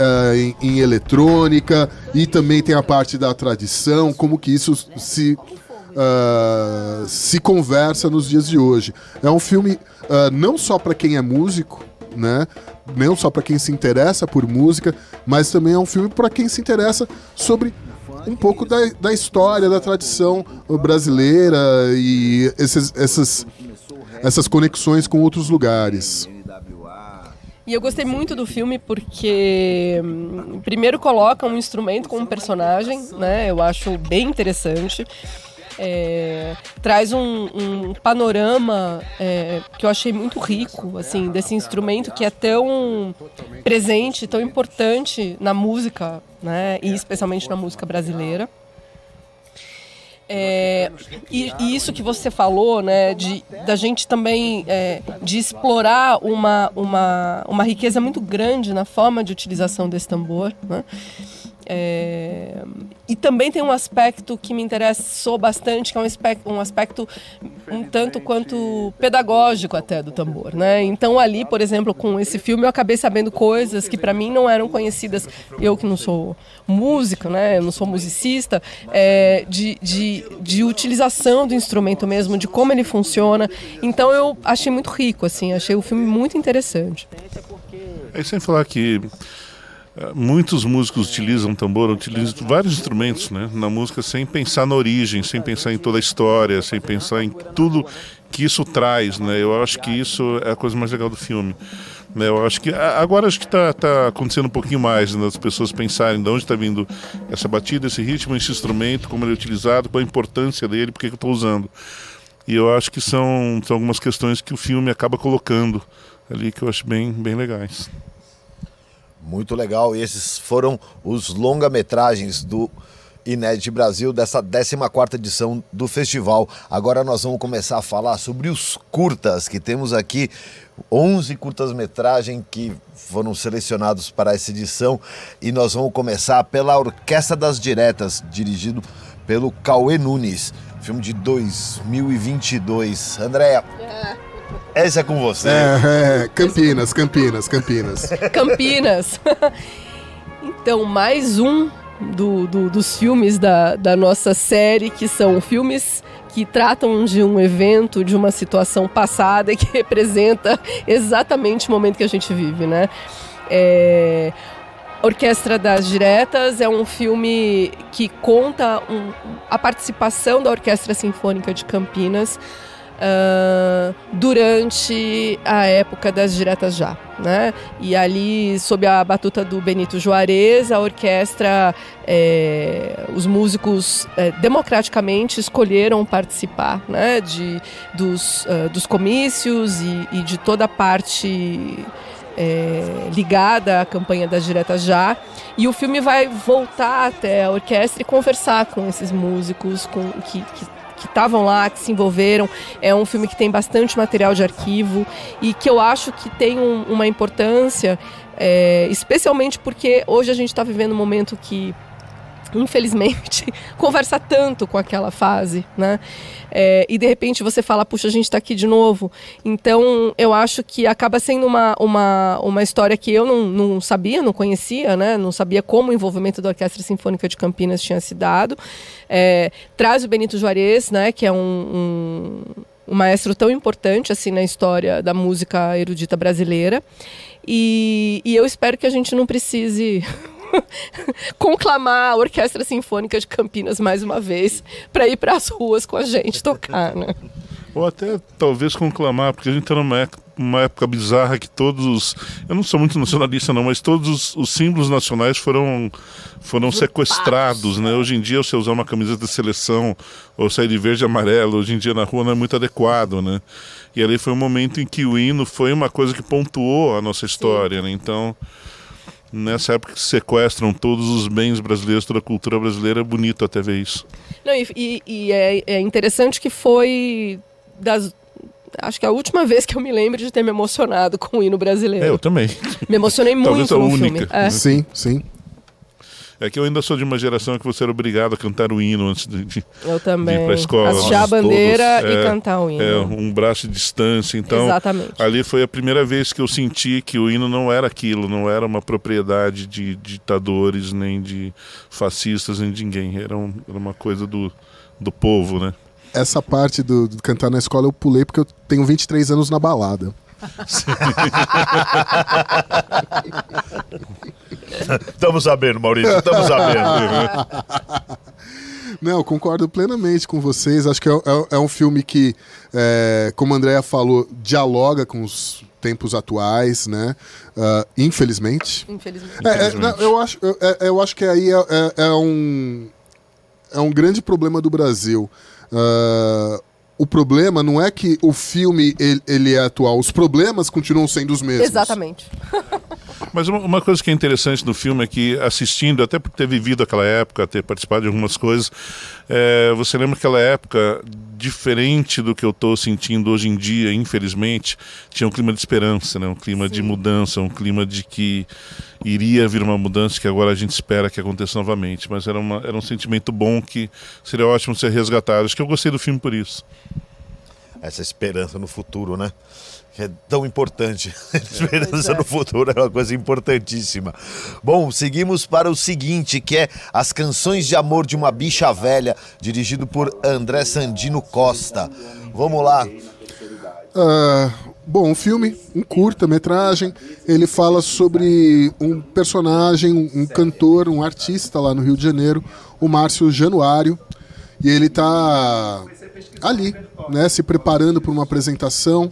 em eletrônica, e também tem a parte da tradição, como que isso se conversa nos dias de hoje. É um filme não só para quem é músico, né? Não só para quem se interessa por música, mas também é um filme para quem se interessa sobre um pouco da história, da tradição brasileira e essas conexões com outros lugares. E eu gostei muito do filme porque, primeiro, coloca um instrumento como personagem, né? Eu acho bem interessante. Traz um panorama que eu achei muito rico, assim, desse instrumento que é tão presente, tão importante na música, né, e especialmente na música brasileira. E isso que você falou, né, da gente também de explorar uma riqueza muito grande na forma de utilização desse tambor, né? E também tem um aspecto que me interessou bastante, que é um aspecto um tanto quanto pedagógico até do tambor, né? Então ali, por exemplo, com esse filme eu acabei sabendo coisas que para mim não eram conhecidas, eu que não sou música, né? Eu não sou musicista, de utilização do instrumento mesmo, de como ele funciona. Então eu achei muito rico, assim, achei o filme muito interessante. Sem falar que muitos músicos utilizam tambor, utilizam vários instrumentos, né, na música sem pensar na origem, sem pensar em toda a história, sem pensar em tudo que isso traz, né? Eu acho que isso é a coisa mais legal do filme, né? Eu acho que agora tá acontecendo um pouquinho mais, né, das pessoas pensarem de onde está vindo essa batida, esse ritmo, esse instrumento, como ele é utilizado, qual a importância dele, por que eu estou usando. E eu acho que são algumas questões que o filme acaba colocando ali que eu acho bem legais. Muito legal, e esses foram os longa-metragens do Inédit Brasil, dessa 14ª edição do festival. Agora nós vamos começar a falar sobre os curtas, que temos aqui 11 curtas-metragens que foram selecionados para essa edição, e nós vamos começar pela Orquestra das Diretas, dirigido pelo Cauê Nunes, filme de 2022. Andréa, esse é com você. Campinas. Campinas. Então, mais um dos filmes da nossa série, que são filmes que tratam de um evento, de uma situação passada e que representa exatamente o momento que a gente vive, né? Orquestra das Diretas é um filme que conta a participação da Orquestra Sinfônica de Campinas durante a época das Diretas Já, né? E ali, sob a batuta do Benito Juarez, a orquestra, os músicos democraticamente escolheram participar, né, dos comícios e de toda a parte ligada à campanha das Diretas Já. E o filme vai voltar até a orquestra e conversar com esses músicos que estavam lá, que se envolveram. É um filme que tem bastante material de arquivo e que eu acho que tem uma importância, especialmente porque hoje a gente está vivendo um momento que infelizmente, conversa tanto com aquela fase, né? E de repente você fala, puxa, a gente está aqui de novo. Então, eu acho que acaba sendo uma história que eu não sabia, não conhecia, né? Não sabia como o envolvimento da Orquestra Sinfônica de Campinas tinha se dado. Traz o Benito Juarez, né? Que é um maestro tão importante assim na história da música erudita brasileira. E eu espero que a gente não precise conclamar a Orquestra Sinfônica de Campinas mais uma vez para ir para as ruas com a gente tocar, né? Ou até talvez conclamar, porque a gente está numa época bizarra que eu não sou muito nacionalista não, mas todos os símbolos nacionais foram sequestrados, né? Hoje em dia, você usar uma camiseta de seleção ou sair de verde e amarelo, hoje em dia na rua não é muito adequado, né? E ali foi um momento em que o hino foi uma coisa que pontuou a nossa história, né? Então, nessa época que sequestram todos os bens brasileiros, toda a cultura brasileira, é bonito até ver isso. Não, e é interessante que foi acho que a última vez que eu me lembro de ter me emocionado com o hino brasileiro. Eu também. Me emocionei muito Talvez no a filme. única. Sim, sim. É que eu ainda sou de uma geração que você era obrigado a cantar o hino antes de Eu também. ir para a escola. Assistir a bandeira e cantar o hino. Um braço de distância. Então, exatamente. Ali foi a primeira vez que eu senti que o hino não era aquilo, não era uma propriedade de ditadores, nem de fascistas, nem de ninguém. Era uma coisa do povo, né? Essa parte do cantar na escola eu pulei porque eu tenho 23 anos na balada. Estamos sabendo, Maurício, estamos sabendo. Não, concordo plenamente com vocês. Acho que é um filme que, como a Andrea falou, dialoga com os tempos atuais, né? Infelizmente. Infelizmente. Não, eu acho que aí é um grande problema do Brasil. O problema não é que o filme ele é atual, os problemas continuam sendo os mesmos. Exatamente. Mas uma coisa que é interessante no filme é que, assistindo, até por ter vivido aquela época, ter participado de algumas coisas, você lembra aquela época, diferente do que eu estou sentindo hoje em dia, infelizmente, tinha um clima de esperança, né? Um clima de mudança, um clima de que iria vir uma mudança que agora a gente espera que aconteça novamente. Mas era um sentimento bom que seria ótimo ser resgatado. Acho que eu gostei do filme por isso. Essa esperança no futuro, né? Que é tão importante. Esperança no futuro é uma coisa importantíssima. Bom, seguimos para o seguinte, que é As Canções de Amor de uma Bicha Velha, dirigido por André Sandino Costa. Vamos lá. Bom, um filme, um curta-metragem, ele fala sobre um personagem, um cantor, um artista lá no Rio de Janeiro, o Márcio Januário, e ele está ali, né, se preparando para uma apresentação,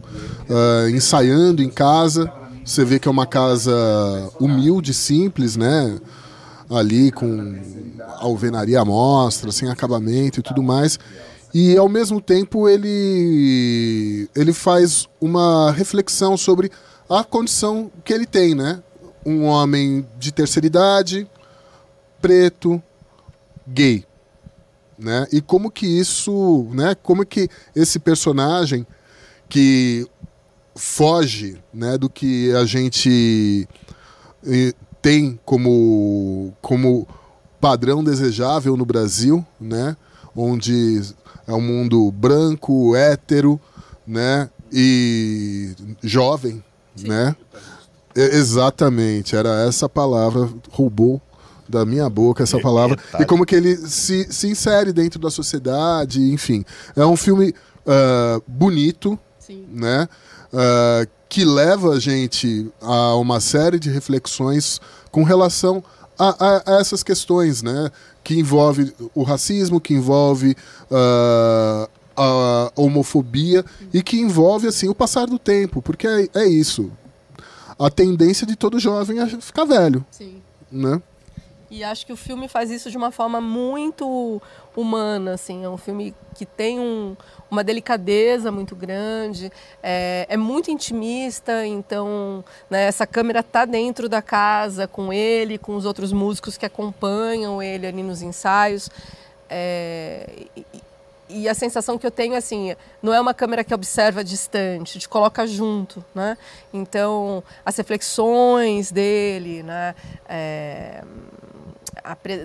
ensaiando em casa. Você vê que é uma casa humilde, simples, né, ali com alvenaria à mostra, sem acabamento e tudo mais. E, ao mesmo tempo, ele faz uma reflexão sobre a condição que ele tem, né? Um homem de terceira idade, preto, gay, né? E como que isso, né? Como que esse personagem que foge, né, do que a gente tem como padrão desejável no Brasil, né? Onde é um mundo branco, hétero, né? E jovem, sim, né? Exatamente, era essa palavra, roubou da minha boca essa palavra. E como que ele se insere dentro da sociedade, enfim. É um filme bonito, sim, né? Que leva a gente a uma série de reflexões com relação a essas questões, né? Que envolve o racismo, que envolve a homofobia e que envolve assim, o passar do tempo, porque é isso. A tendência de todo jovem é ficar velho. Sim. Né? E acho que o filme faz isso de uma forma muito humana, assim. É um filme que tem uma delicadeza muito grande, é muito intimista, então, né, essa câmera está dentro da casa com ele, com os outros músicos que acompanham ele ali nos ensaios. E a sensação que eu tenho, assim, não é uma câmera que observa distante, te coloca junto, né? Então, as reflexões dele, né?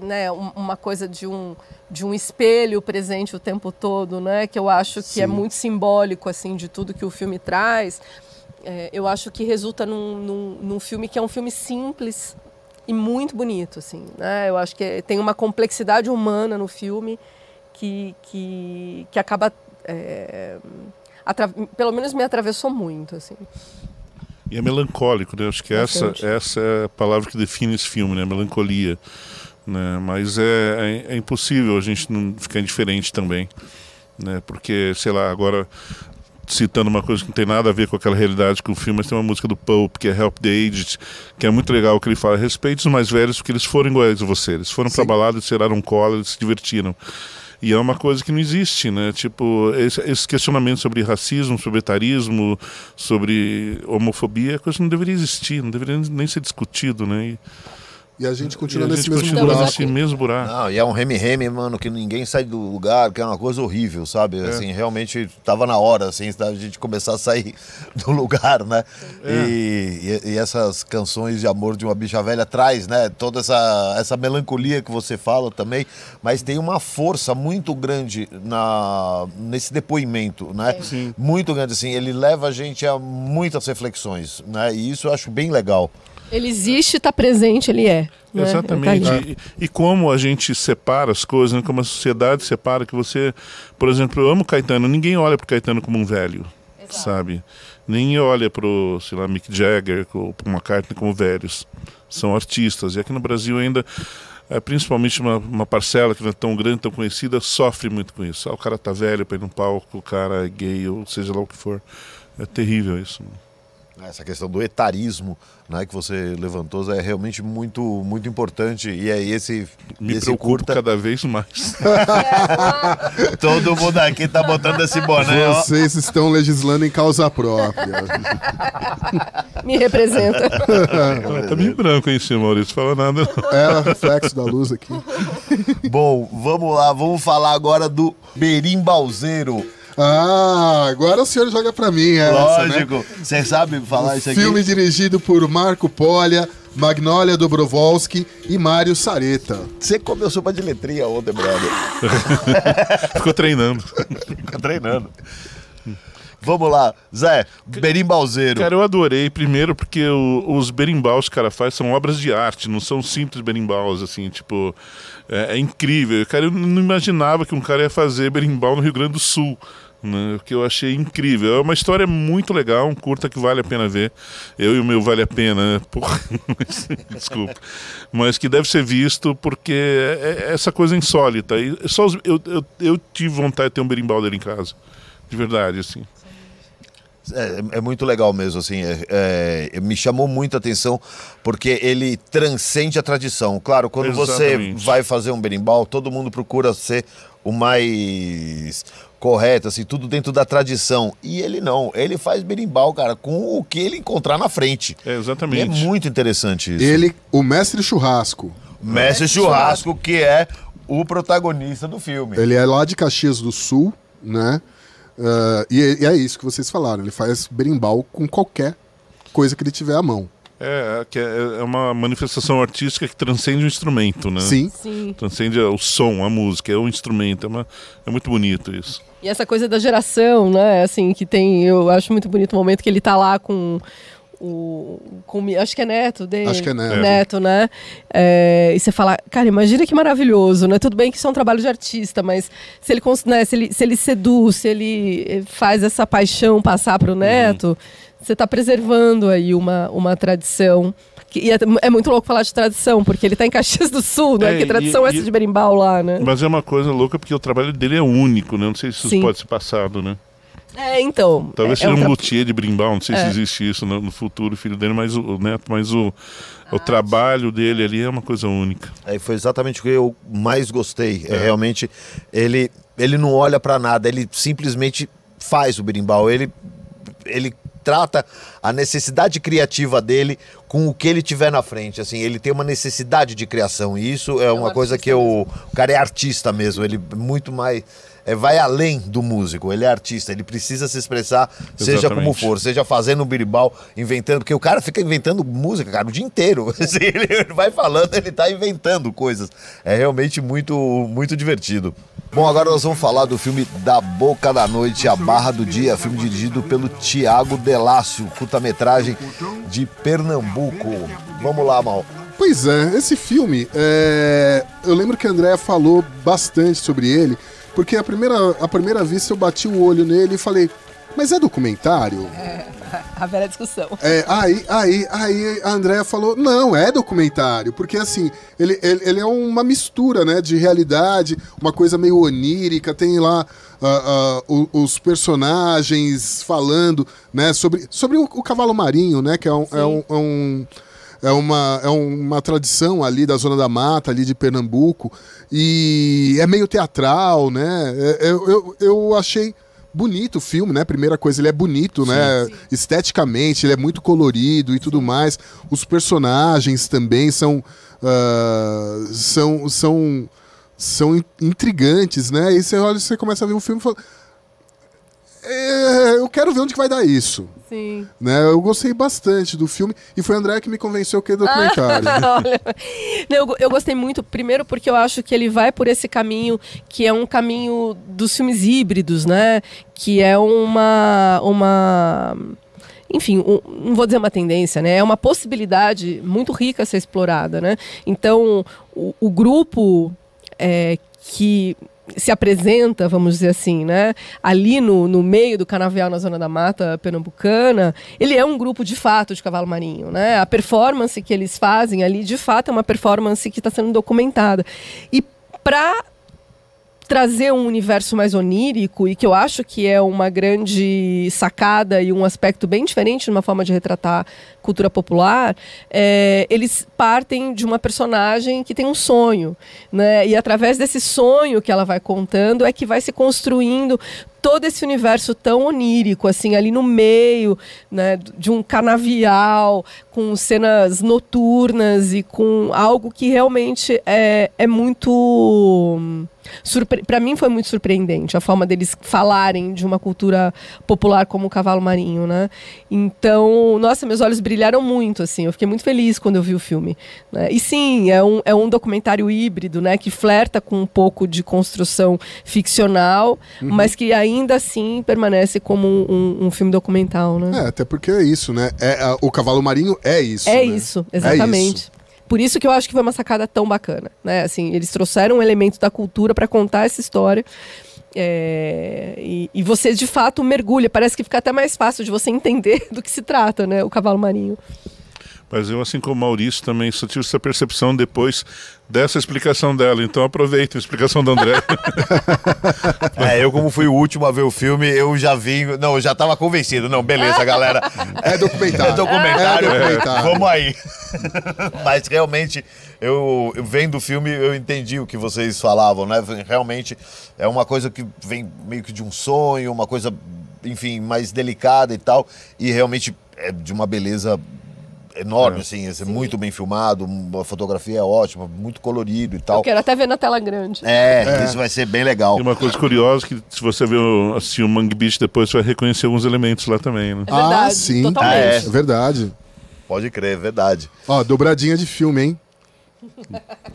né, uma coisa de um espelho presente o tempo todo, né, que eu acho que é muito simbólico assim, de tudo que o filme traz. Eu acho que resulta num filme que é um filme simples e muito bonito. Assim, né? Eu acho que tem uma complexidade humana no filme que acaba... pelo menos me atravessou muito. Assim. E é melancólico, né? Acho que essa é a palavra que define esse filme, né? Melancolia. Né? Mas é impossível a gente não ficar indiferente também. Né? Porque, sei lá, agora... citando uma coisa que não tem nada a ver com aquela realidade que o filme, mas tem uma música do Pope, que é Help the Aged, que é muito legal, que ele fala: respeite os mais velhos porque eles foram iguais a você, eles foram pra balada, eles tiraram cola, eles se divertiram. E é uma coisa que não existe, né? Tipo, esse questionamento sobre racismo, sobre etarismo, sobre homofobia, é coisa que não deveria existir, não deveria nem ser discutido, né? E a gente continua E a nesse gente mesmo continua buraco. nesse mesmo buraco. Não, e é um reme-reme, mano, que ninguém sai do lugar, que é uma coisa horrível, sabe? Assim, realmente tava na hora, assim, da gente começar a sair do lugar, né? E essas canções de amor de uma bicha velha traz, né? Toda essa melancolia que você fala também, mas tem uma força muito grande nesse depoimento, né? Sim. Muito grande, assim, ele leva a gente a muitas reflexões, né? E isso eu acho bem legal. Ele existe, está presente, ele é. Né? Exatamente. Tá ali. E como a gente separa as coisas, né? Como a sociedade separa, que você... Por exemplo, eu amo Caetano, ninguém olha pro Caetano como um velho, sabe? Nem olha pro, sei lá, Mick Jagger, pro McCartney como velhos. São artistas. E aqui no Brasil ainda, principalmente uma parcela que não é tão grande, tão conhecida, sofre muito com isso. O cara tá velho pra ir no palco, o cara é gay, ou seja lá o que for. É terrível isso. Essa questão do etarismo, né, que você levantou, é realmente muito, muito importante. E aí esse preocupo curta... cada vez mais. Todo mundo aqui tá botando esse boné, ó. Vocês estão legislando em causa própria. Me representa. Tá meio branco aí em cima, Maurício, fala nada. É o reflexo da luz aqui. Bom, vamos lá, vamos falar agora do Berimbalzeiro. Ah, agora o senhor joga pra mim, Lógico, né? você sabe falar isso aqui? Filme dirigido por Marco Poglia, Magnolia Dobrovolsky e Mário Sareta. Você comeu sopa de letrinha ontem, brother. Ficou treinando. Fica treinando. Vamos lá, Zé, Berimbalzeiro. Cara, eu adorei, primeiro porque os berimbaus que o cara faz são obras de arte, não são simples berimbaus, assim, tipo, é incrível. Cara, eu não imaginava que um cara ia fazer berimbau no Rio Grande do Sul, né, que eu achei incrível. É uma história muito legal, um curta que vale a pena ver. Eu e o meu vale a pena, né? Porra, desculpa. Mas que deve ser visto porque é essa coisa insólita. E eu tive vontade de ter um berimbau dele em casa, de verdade, assim. É muito legal mesmo, assim, me chamou muita atenção porque ele transcende a tradição. Claro, quando Exatamente. você vai fazer um berimbau, todo mundo procura ser o mais correto, assim, tudo dentro da tradição. E ele não, ele faz berimbau, cara, com o que ele encontrar na frente. Exatamente. E é muito interessante isso. Ele, o mestre churrasco. Mestre Churrasco, que é o protagonista do filme. Ele é lá de Caxias do Sul, né? E é isso que vocês falaram. Ele faz berimbau com qualquer coisa que ele tiver à mão. É uma manifestação artística que transcende o instrumento, né? Sim. Sim. Transcende o som, a música, é o instrumento. É muito bonito isso. E essa coisa da geração, né? Assim, que tem. Eu acho muito bonito o momento que ele tá lá com acho que é neto dele. Acho que é neto. Neto, né? E você fala, cara, imagina que maravilhoso, né? Tudo bem que isso é um trabalho de artista, mas se ele, né, se ele seduz, se ele faz essa paixão passar pro neto, você tá preservando aí uma tradição. E é muito louco falar de tradição, porque ele tá em Caxias do Sul, né? Porque tradição é essa de berimbau lá, né? Mas é uma coisa louca porque o trabalho dele é único, né? Não sei se isso pode ser passado, né? Então. Talvez seja um luthier de berimbau, não sei se existe isso no futuro, o filho dele, mas o neto, mas o trabalho dele ali é uma coisa única. Foi exatamente o que eu mais gostei. Realmente, ele não olha pra nada, ele simplesmente faz o berimbau. Ele trata a necessidade criativa dele com o que ele tiver na frente, assim, ele tem uma necessidade de criação, e isso é uma coisa que o cara é artista mesmo, ele muito mais... vai além do músico, ele é artista, ele precisa se expressar, seja como for, seja fazendo um birimbau, inventando, porque o cara fica inventando música, cara, o dia inteiro. Assim, ele vai falando, ele tá inventando coisas. É realmente muito, muito divertido. Bom, agora nós vamos falar do filme Da Boca da Noite, A Barra do Dia, filme dirigido pelo Tiago Delácio, curta-metragem de Pernambuco. Vamos lá, Mal. Pois é, esse filme, eu lembro que a Andréa falou bastante sobre ele, porque à primeira vista eu bati o olho nele e falei, mas é documentário? A velha discussão. Aí a Andréa falou, não, é documentário, porque assim, ele é uma mistura, né, de realidade, uma coisa meio onírica, tem lá os personagens falando, né, sobre o cavalo marinho, né, que é uma tradição ali da Zona da Mata, ali de Pernambuco, e é meio teatral, né? Eu achei bonito o filme, né? Primeira coisa, ele é bonito, né? Sim. Esteticamente, ele é muito colorido e tudo mais. Os personagens também são intrigantes, né? E você olha, você começa a ver o filme e fala... eu quero ver onde que vai dar isso. Sim. Né? Eu gostei bastante do filme e foi a André que me convenceu que é documentário. Eu gostei muito, primeiro porque eu acho que ele vai por esse caminho que é um caminho dos filmes híbridos, né? Que é enfim, não vou dizer uma tendência, né? É uma possibilidade muito rica a ser explorada, né? Então, o grupo que se apresenta, vamos dizer assim, né? Ali no meio do canavial na Zona da Mata pernambucana, ele é um grupo de fato de cavalo marinho, né? A performance que eles fazem ali, de fato, é uma performance que está sendo documentada. E para trazer um universo mais onírico, e que eu acho que é uma grande sacada e um aspecto bem diferente numa forma de retratar cultura popular, eles partem de uma personagem que tem um sonho, né? E através desse sonho que ela vai contando é que vai se construindo todo esse universo tão onírico, assim, ali no meio, né, de um canavial, com cenas noturnas e com algo que realmente é muito... Para mim foi muito surpreendente a forma deles falarem de uma cultura popular como o cavalo marinho, né? Então, nossa, meus olhos brilharam muito, assim, eu fiquei muito feliz quando eu vi o filme, né? E sim, é um documentário híbrido, né, que flerta com um pouco de construção ficcional, mas que ainda assim permanece como um filme documental, né? Até porque é isso, né? O cavalo marinho é isso. É, né? isso, exatamente. É isso. Por isso que eu acho que foi uma sacada tão bacana, né? Assim, eles trouxeram um elemento da cultura para contar essa história. E você, de fato, mergulha. Parece que fica até mais fácil de você entender do que se trata, né? O cavalo marinho. Mas eu, assim como o Maurício, também só tive essa percepção depois dessa explicação dela. Então aproveita a explicação do André. Eu como fui o último a ver o filme, eu já vim... Não, eu já estava convencido. Não, beleza, galera. É documentário. É documentário. É documentário. Vamos aí. Mas realmente, eu vendo o filme, eu entendi o que vocês falavam, né? Realmente é uma coisa que vem meio que de um sonho, uma coisa, enfim, mais delicada e tal. E realmente é de uma beleza enorme, assim, é muito bem filmado, a fotografia é ótima, muito colorido e tal. Eu quero até ver na tela grande. Isso vai ser bem legal. E uma coisa curiosa, que se você ver assim, o Mangue Beach depois, você vai reconhecer alguns elementos lá também, né? É verdade, sim. totalmente. É verdade. Pode crer, é verdade. Ó, dobradinha de filme, hein?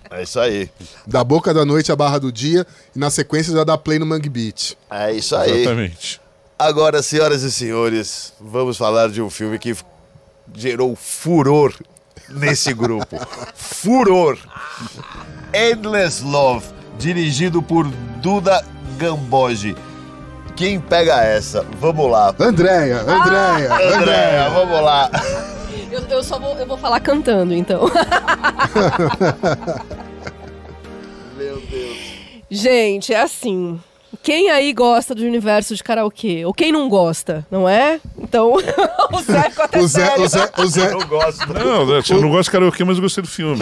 É isso aí. Da Boca da Noite à Barra do Dia, e na sequência já dá play no Mangue Beach. É isso aí. Exatamente. Agora, senhoras e senhores, vamos falar de um filme que gerou furor nesse grupo. Furor. Endless Love, dirigido por Duda Gambogi. Quem pega essa? Vamos lá. Andréia, vamos lá. Eu vou falar cantando, então. Meu Deus. Gente, é assim... Quem aí gosta do universo de karaokê? Ou quem não gosta, não é? Então, o Zé ficou até sério. O Zé... Eu gosto. Não, eu não gosto de karaokê, mas eu gostei do filme.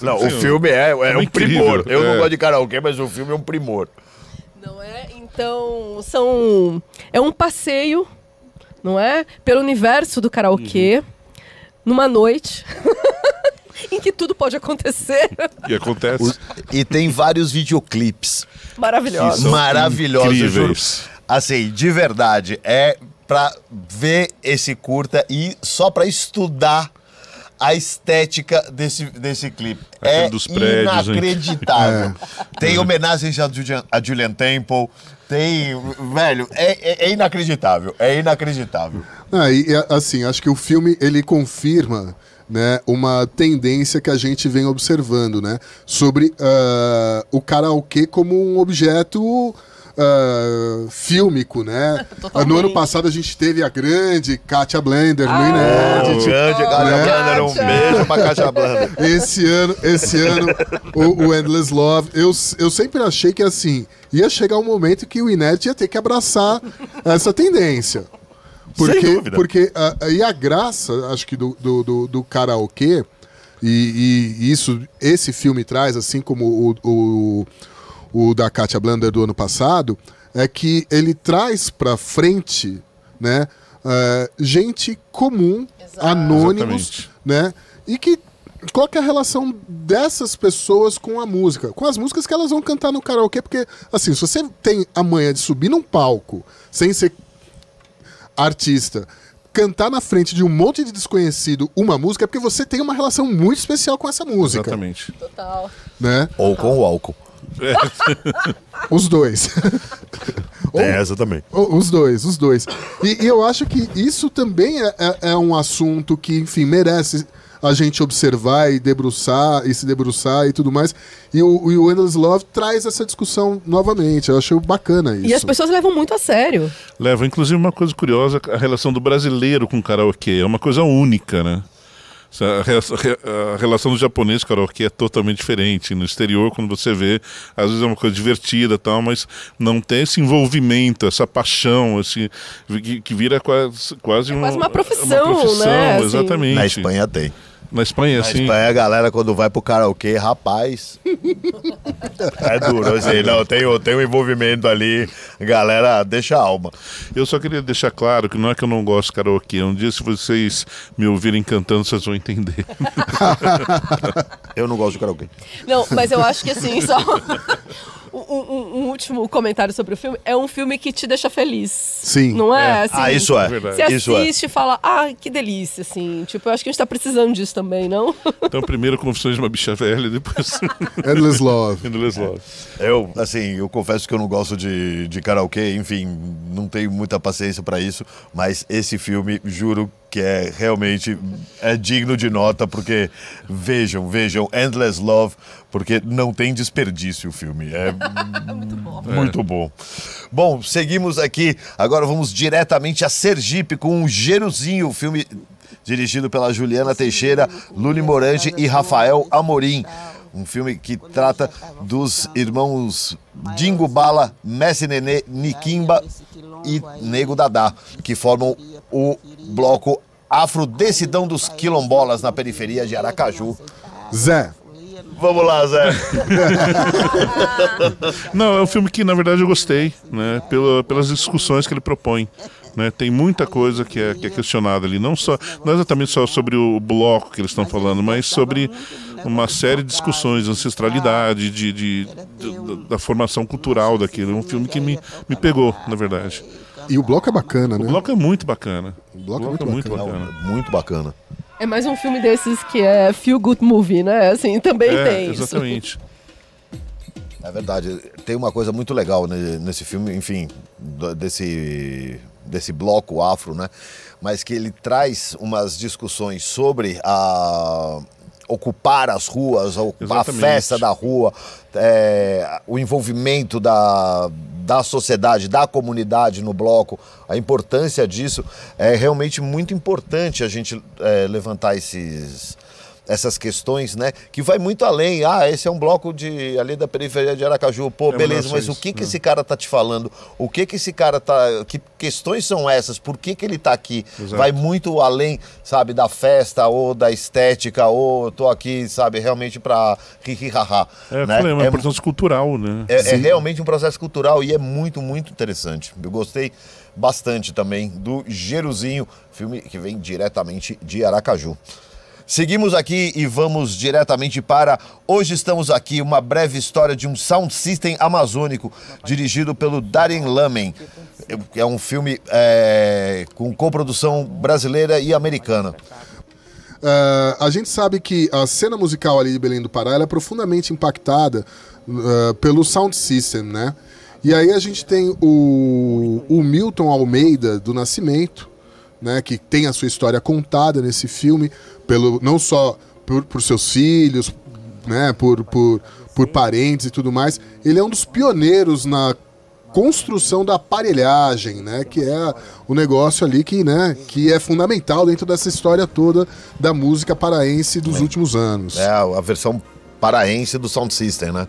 Não, o filme é um incrível, primor. Eu não gosto de karaokê, mas o filme é um primor. Não é? Então, é um passeio não é? Pelo universo do karaokê, numa noite em que tudo pode acontecer. E acontece. E tem vários videoclipes Maravilhoso. São maravilhosos, eu juro. incríveis. Assim, de verdade, é pra ver esse curta e só pra estudar a estética desse clipe. Aquele dos prédios, hein? inacreditável. Tem homenagens a Julian Temple, tem... Velho, é inacreditável, é inacreditável. Assim, acho que o filme, ele confirma, né, uma tendência que a gente vem observando, né, sobre o karaokê como um objeto fílmico, né? No ano passado a gente teve a grande Katia Blender no Inédit. Grande Katia Blender, um beijo pra Katia Blender. Esse ano o Endless Love, eu sempre achei que assim, ia chegar um momento que o Inédit ia ter que abraçar essa tendência. Sem dúvida. Porque e a graça, acho que do karaokê, e esse filme traz, assim como o da Katia Blender do ano passado, é que ele traz pra frente, né, gente comum, anônimos, né, e que qual que é a relação dessas pessoas com a música, com as músicas que elas vão cantar no karaokê, porque assim, se você tem a manha de subir num palco sem ser artista, cantar na frente de um monte de desconhecido uma música, é porque você tem uma relação muito especial com essa música. Exatamente. Total. Né? Ou com o álcool. Os dois. Tem essa também. Os dois. E eu acho que isso também é um assunto que, enfim, merece a gente observar e se debruçar e tudo mais. E o Endless Love traz essa discussão novamente. Eu acho bacana isso. E as pessoas levam muito a sério. Leva, inclusive, uma coisa curiosa, a relação do brasileiro com o karaokê. É uma coisa única, né? A relação do japonês com o karaokê é totalmente diferente. No exterior, quando você vê, às vezes é uma coisa divertida e tal, mas não tem esse envolvimento, essa paixão, assim, que vira quase quase uma profissão, né? Assim. Exatamente. Na Espanha tem. Na Espanha, Na assim. Espanha, a galera, quando vai pro karaokê, rapaz. É duro, assim, não, tem um envolvimento ali, a galera deixa a alma. Eu só queria deixar claro que não é que eu não gosto de karaokê. Um dia, se vocês me ouvirem cantando, vocês vão entender. Eu não gosto de karaokê. Não, mas eu acho que assim, só um último comentário sobre o filme. É um filme que te deixa feliz. Sim. Não é? Assim, Isso é. Verdade. você Isso assiste e fala, que delícia, assim. Tipo, eu acho que a gente tá precisando disso também, não? Então, primeiro Confissões de uma Bicha Velha, depois Endless Love. Endless Love. Eu confesso que eu não gosto de karaokê, enfim, não tenho muita paciência pra isso, mas esse filme, juro que realmente digno de nota, porque vejam, Endless Love, porque não tem desperdício o filme, é muito bom. Bom, seguimos aqui, agora vamos diretamente a Sergipe com um Jeruzinho, filme dirigido pela Juliana Teixeira, Luni Morandi e Rafael Amorim. Um filme que trata dos irmãos Dingo Bala, Messi Nenê, Nikimba e Nego Dadá, que formam o bloco Afrodecidão dos Quilombolas na periferia de Aracaju. Zé. Vamos lá, Zé. Não, é um filme que, na verdade, eu gostei, né? Pelas discussões que ele propõe. Né? Tem muita coisa que é questionada ali, não exatamente só sobre o bloco que eles estão falando, mas sobre uma série de discussões de ancestralidade, da formação cultural daquilo. É um filme que me pegou, na verdade. E o bloco é bacana, né? O bloco é muito bacana. O bloco é muito bacana. Muito bacana. É mais um filme desses que é feel good movie, né? Assim, também tem isso. Exatamente. É verdade. Tem uma coisa muito legal nesse filme, enfim, desse bloco afro, né? Mas que ele traz umas discussões sobre ocupar as ruas, ocupar a festa da rua, o envolvimento da sociedade, da comunidade no bloco, a importância disso. É realmente muito importante a gente levantar essas questões, né? Que vai muito além. Esse é um bloco ali da periferia de Aracaju. Pô, beleza, mas o que esse cara tá te falando? O que esse cara tá... Que questões são essas? Por que ele tá aqui? Exato. Vai muito além, sabe, da festa ou da estética, ou eu tô aqui, sabe, realmente pra ri-ri-ha-ha. Né? É uma importância cultural, né? É realmente um processo cultural e é muito, muito interessante. Eu gostei bastante também do Jeruzinho, filme que vem diretamente de Aracaju. Seguimos aqui e vamos diretamente para Hoje Estamos Aqui, uma breve história de um sound system amazônico dirigido pelo Darien Lamen. É um filme com coprodução brasileira e americana. A gente sabe que a cena musical ali de Belém do Pará ela é profundamente impactada pelo sound system, né? E aí a gente tem o Milton Almeida do Nascimento, né, que tem a sua história contada nesse filme, não só por seus filhos, né, por parentes e tudo mais. Ele é um dos pioneiros na construção da aparelhagem, né, que é o negócio ali que é fundamental dentro dessa história toda da música paraense dos últimos anos. É a versão paraense do sound system, né?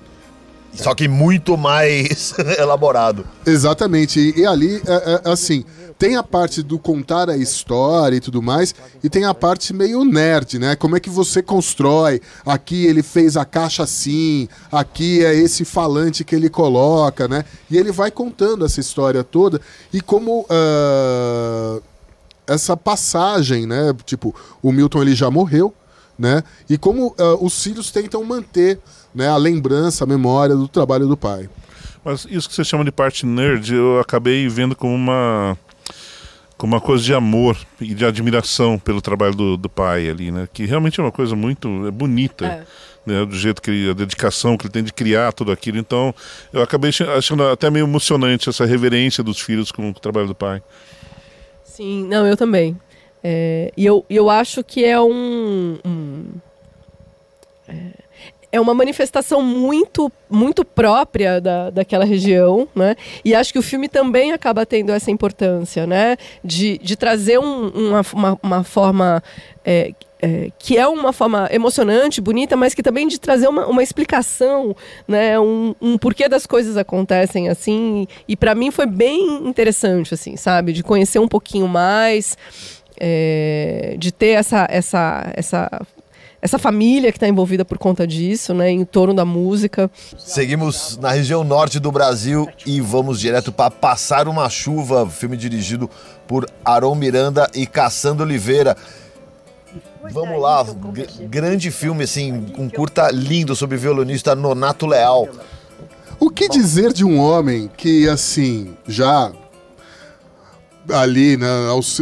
Só que muito mais elaborado. Exatamente. E ali, assim, tem a parte do contar a história e tudo mais, e tem a parte meio nerd, né? Como é que você constrói? Aqui ele fez a caixa assim, aqui é esse falante que ele coloca, né? E ele vai contando essa história toda e como essa passagem, né? Tipo, o Milton ele já morreu, né? E como os filhos tentam manter, né, a lembrança, a memória do trabalho do pai. Mas isso que você chama de parte nerd, eu acabei vendo como uma coisa de amor e de admiração pelo trabalho do pai ali, né? Que realmente é uma coisa muito bonita, né? Do jeito que a dedicação que ele tem de criar tudo aquilo. Então, eu acabei achando até meio emocionante essa reverência dos filhos com o trabalho do pai. Sim, não, eu também. E eu acho que é uma manifestação muito, muito própria daquela região, né? E acho que o filme também acaba tendo essa importância, né? De trazer uma forma que é uma forma emocionante, bonita, mas que também de trazer uma explicação, né? Um porquê das coisas acontecem assim. E para mim foi bem interessante, assim, sabe? De conhecer um pouquinho mais, de ter essa família que está envolvida por conta disso, né, em torno da música. Seguimos na região norte do Brasil e vamos direto para Passar uma Chuva, filme dirigido por Aron Miranda e Cassandra Oliveira. Vamos lá, grande filme, assim, um curta lindo sobre o violonista Nonato Leal. O que dizer de um homem que, assim, já ali, né,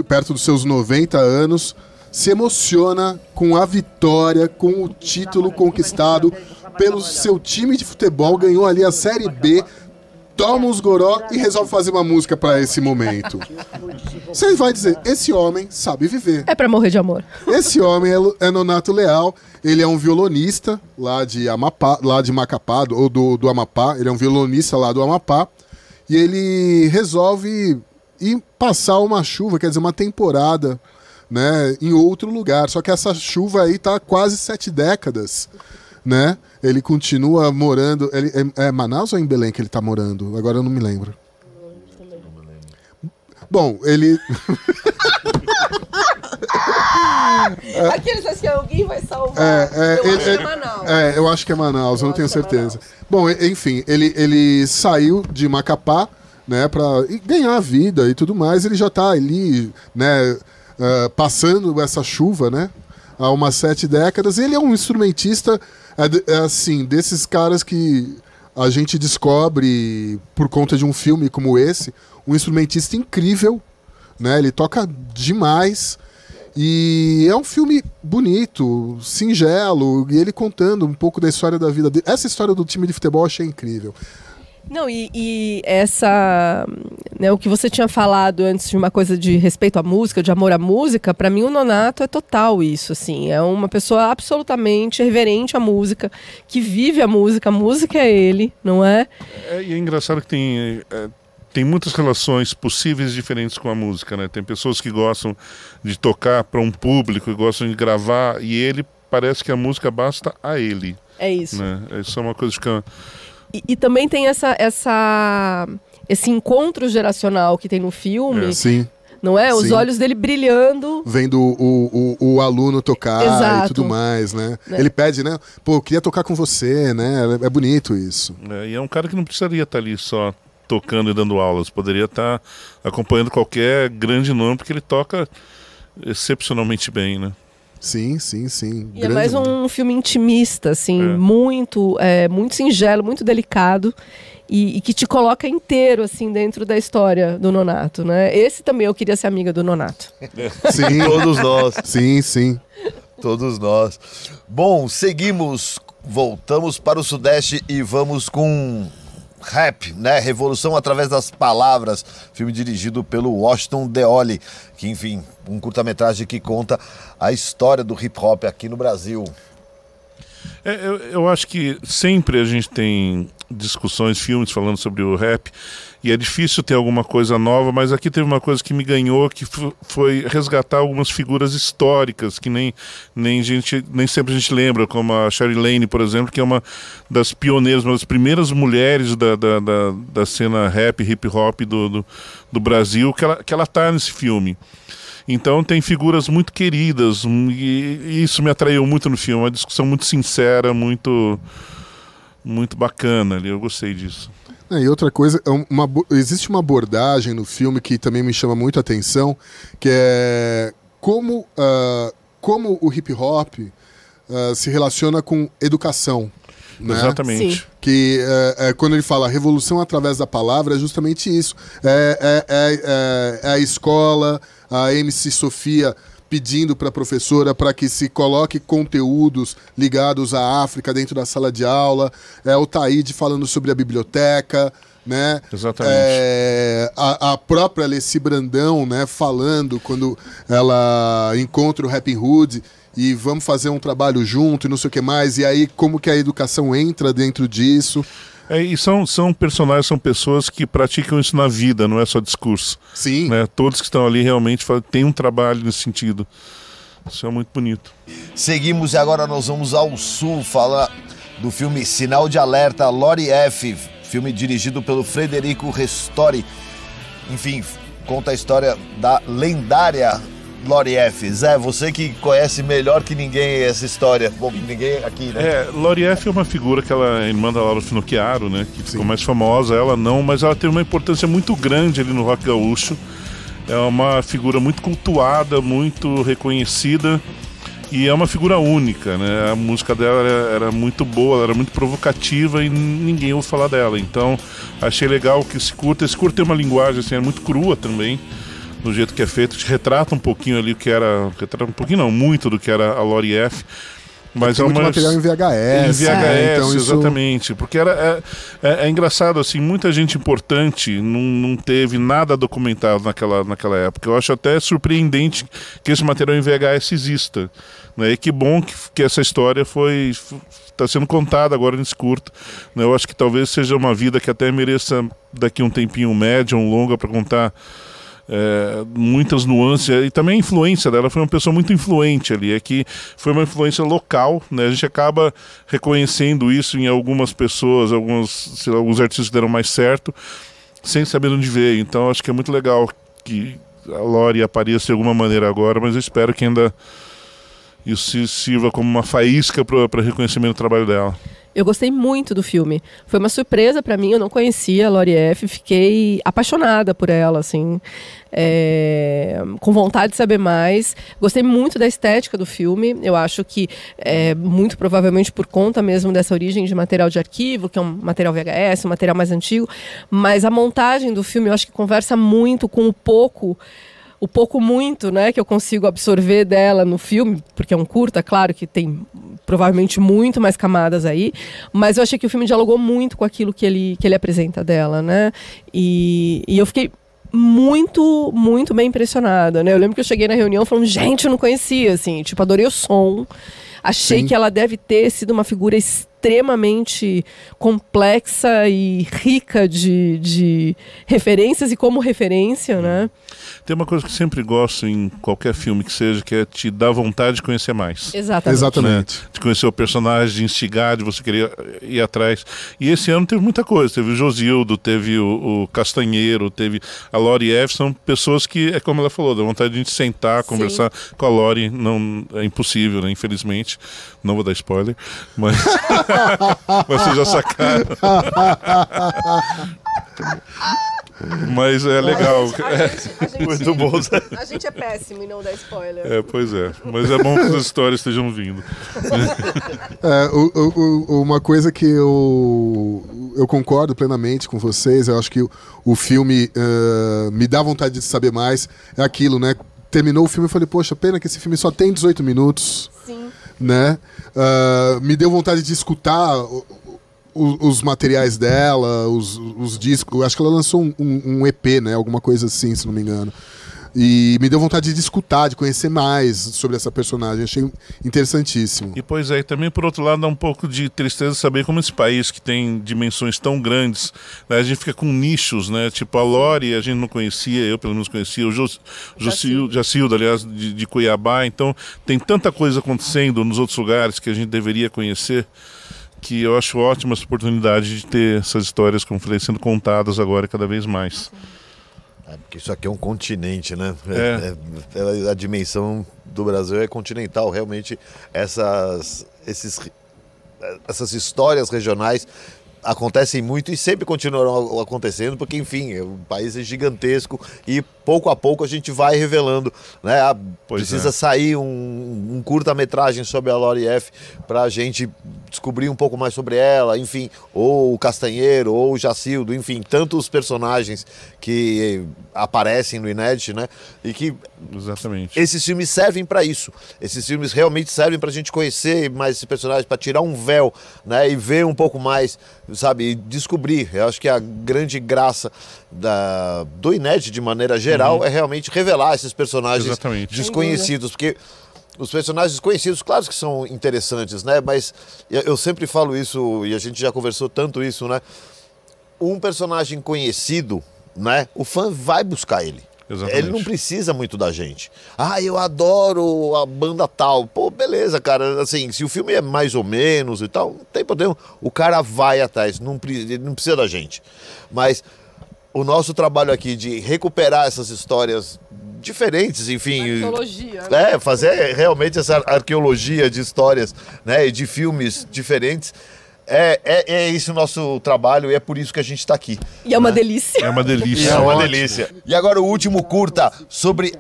perto dos seus 90 anos, se emociona com a vitória, com o título conquistado pelo seu time de futebol, ganhou ali a Série B, toma uns goró e resolve fazer uma música para esse momento. Você vai dizer, esse homem sabe viver. É para morrer de amor. Esse homem é Nonato Leal, ele é um violonista lá de Amapá, lá de Macapá, ou do Amapá, ele é um violonista lá do Amapá, e ele resolve ir passar uma chuva, quer dizer, uma temporada, né, em outro lugar. Só que essa chuva aí tá há quase 7 décadas, né? Ele continua morando. É Manaus ou é em Belém que ele tá morando? Agora eu não me lembro. Bom, ele. Aqueles assim, alguém vai salvar. Eu acho que é Manaus. Eu acho que é Manaus, eu não tenho certeza. Bom, enfim, ele saiu de Macapá, né, pra ganhar a vida e tudo mais. Ele já tá ali, né, passando essa chuva, né, há umas 7 décadas. Ele é um instrumentista, assim, desses caras que a gente descobre por conta de um filme como esse, um instrumentista incrível, né, ele toca demais e é um filme bonito, singelo, e ele contando um pouco da história da vida dele. Essa história do time de futebol eu achei incrível. Não, e essa, né, o que você tinha falado antes de uma coisa de respeito à música, de amor à música, para mim o Nonato é total isso, assim, é uma pessoa absolutamente reverente à música, que vive a música é ele, não é? E é engraçado que tem muitas relações possíveis diferentes com a música, né? Tem pessoas que gostam de tocar para um público, gostam de gravar, e ele parece que a música basta a ele. É isso. Né? Isso é uma coisa que... E também tem esse encontro geracional que tem no filme. Sim. Não é? Os Sim. olhos dele brilhando. Vendo o aluno tocar. Exato. E tudo mais, né? Ele pede, né? Pô, eu queria tocar com você, né? É bonito isso. E é um cara que não precisaria estar ali só tocando e dando aulas. Poderia estar acompanhando qualquer grande nome, porque ele toca excepcionalmente bem, né? Sim, sim, sim. E é mais um filme intimista, assim, muito singelo, muito delicado e que te coloca inteiro, assim, dentro da história do Nonato, né? Esse também eu queria ser amiga do Nonato. Sim. Todos nós. Sim, sim. Todos nós. Bom, seguimos, voltamos para o Sudeste e vamos com Rap, né? Revolução através das palavras. Filme dirigido pelo Washington Deoli, que, enfim, um curta-metragem que conta a história do hip-hop aqui no Brasil. Eu acho que sempre a gente tem discussões, filmes falando sobre o rap, e é difícil ter alguma coisa nova, mas aqui teve uma coisa que me ganhou, que foi resgatar algumas figuras históricas que nem sempre a gente lembra, como a Sherry Lane, por exemplo, que é uma das pioneiras, uma das primeiras mulheres da cena rap, hip hop do Brasil, que ela tá nesse filme. Então tem figuras muito queridas, e isso me atraiu muito no filme, uma discussão muito sincera, muito bacana ali, eu gostei disso. E outra coisa, existe uma abordagem no filme que também me chama muito a atenção, que é como o hip hop se relaciona com educação. Né? Exatamente. Sim. Que quando ele fala revolução através da palavra, é justamente isso. É a escola, a MC Sofia pedindo para a professora para que se coloque conteúdos ligados à África dentro da sala de aula, é o Taíde falando sobre a biblioteca, né? Exatamente. A própria Alessi Brandão, né, falando quando ela encontra o Rapping Hood e vamos fazer um trabalho junto e não sei o que mais, e aí como que a educação entra dentro disso. E são personagens, são pessoas que praticam isso na vida, não é só discurso. Sim. Né? Todos que estão ali realmente têm um trabalho nesse sentido. Isso é muito bonito. Seguimos e agora nós vamos ao sul falar do filme Sinal de Alerta, Lori F., filme dirigido pelo Frederico Ristori. Enfim, conta a história da lendária Lori F. Zé, você que conhece melhor que ninguém essa história. Bom, ninguém aqui, né? Lori F. é uma figura que ela é irmã da Laura Finocchiaro, né? Que ficou mais famosa, ela não, mas ela tem uma importância muito grande ali no rock gaúcho. É uma figura muito cultuada, muito reconhecida e é uma figura única, né? A música dela era muito boa, ela era muito provocativa e ninguém ouve falar dela. Então, achei legal que esse curta tem uma linguagem assim, é muito crua também. Do jeito que é feito, te retrata um pouquinho ali o que era. Retrata um pouquinho, não, muito do que era a Lori F. Mas tem muito material em VHS. Então exatamente. Porque é engraçado, assim, muita gente importante não teve nada documentado naquela época. Eu acho até surpreendente que esse material em VHS exista. Né? E que bom que essa história está sendo contada agora nesse curto. Né? Eu acho que talvez seja uma vida que até mereça daqui um tempinho médio, longa, para contar. Muitas nuances e também a influência dela. Foi uma pessoa muito influente ali, é que foi uma influência local, né? A gente acaba reconhecendo isso em algumas pessoas, alguns artistas que deram mais certo sem saber de onde veio. Então acho que é muito legal que a Lori apareça de alguma maneira agora, mas eu espero que ainda isso sirva como uma faísca para reconhecimento do trabalho dela. Eu gostei muito do filme. Foi uma surpresa pra mim, eu não conhecia a Lori F. Fiquei apaixonada por ela, assim, com vontade de saber mais. Gostei muito da estética do filme. Eu acho que, muito provavelmente por conta mesmo dessa origem de material de arquivo, que é um material VHS, um material mais antigo, mas a montagem do filme eu acho que conversa muito com o pouco muito, né, que eu consigo absorver dela no filme, porque é um curta, claro que tem provavelmente muito mais camadas aí, mas eu achei que o filme dialogou muito com aquilo que ele apresenta dela, né, e eu fiquei muito, muito bem impressionada, né, eu lembro que eu cheguei na reunião falando, gente, eu não conhecia, assim, tipo, adorei o som, achei que ela deve ter sido uma figura extremamente extremamente complexa e rica de referências e como referência, né? Tem uma coisa que eu sempre gosto em qualquer filme que seja, que é te dar vontade de conhecer mais. Exatamente. Né? De conhecer o personagem, de instigar, de você querer ir atrás. E esse ano teve muita coisa. Teve o Josildo, teve o Castanheiro, teve a Lori F. São pessoas que, é como ela falou, dá vontade de a gente sentar, conversar com a Lori. Não, é impossível, né? Infelizmente. Não vou dar spoiler, mas vocês já sacaram. Mas é legal. Muito bom. A gente é péssimo em não dar spoiler. Pois é. Mas é bom que as histórias estejam vindo. Uma coisa que eu concordo plenamente com vocês, eu acho que o filme me dá vontade de saber mais, é aquilo, né? Terminou o filme e falei, poxa, pena que esse filme só tem 18 minutos. Sim. Né? Me deu vontade de escutar os materiais dela, os discos. Acho que ela lançou um EP, né? Alguma coisa assim, se não me engano. E me deu vontade de escutar, de conhecer mais sobre essa personagem. Achei interessantíssimo. E pois é, e também por outro lado dá um pouco de tristeza saber como esse país que tem dimensões tão grandes, né, a gente fica com nichos, né? Tipo a Lori a gente não conhecia, eu pelo menos conhecia, o Jacildo, aliás, de Cuiabá. Então tem tanta coisa acontecendo nos outros lugares que a gente deveria conhecer, que eu acho ótima essa oportunidade de ter essas histórias, como falei, sendo contadas agora cada vez mais. Porque isso aqui é um continente, né? A dimensão do Brasil é continental. Realmente, essas essas histórias regionais acontecem muito e sempre continuarão acontecendo, porque, enfim, o país é gigantesco e pouco a pouco a gente vai revelando, né? Precisa sair um curta-metragem sobre a Lori F para a gente descobrir um pouco mais sobre ela, enfim, ou o Castanheiro, ou o Jacildo, enfim, tantos personagens que aparecem no Inédit, né? E que exatamente esses filmes servem para isso. Esses filmes realmente servem para a gente conhecer mais esses personagens, para tirar um véu, né? E ver um pouco mais, sabe, e descobrir. Eu acho que a grande graça do Inédit, de maneira geral, é realmente revelar esses personagens desconhecidos, porque os personagens desconhecidos, claro que são interessantes, né? Mas eu sempre falo isso, e a gente já conversou tanto isso, né? Um personagem conhecido, né? O fã vai buscar ele. Exatamente. Ele não precisa muito da gente. Ah, eu adoro a banda tal. Pô, beleza, cara. Assim, se o filme é mais ou menos e tal, não tem problema. O cara vai atrás, ele não precisa da gente. Mas o nosso trabalho aqui de recuperar essas histórias diferentes, enfim, arqueologia, né? Fazer realmente essa arqueologia de histórias, né, e de filmes diferentes. É esse o nosso trabalho e é por isso que a gente está aqui. E é uma delícia. É uma delícia. É uma delícia. E agora o último curta sobre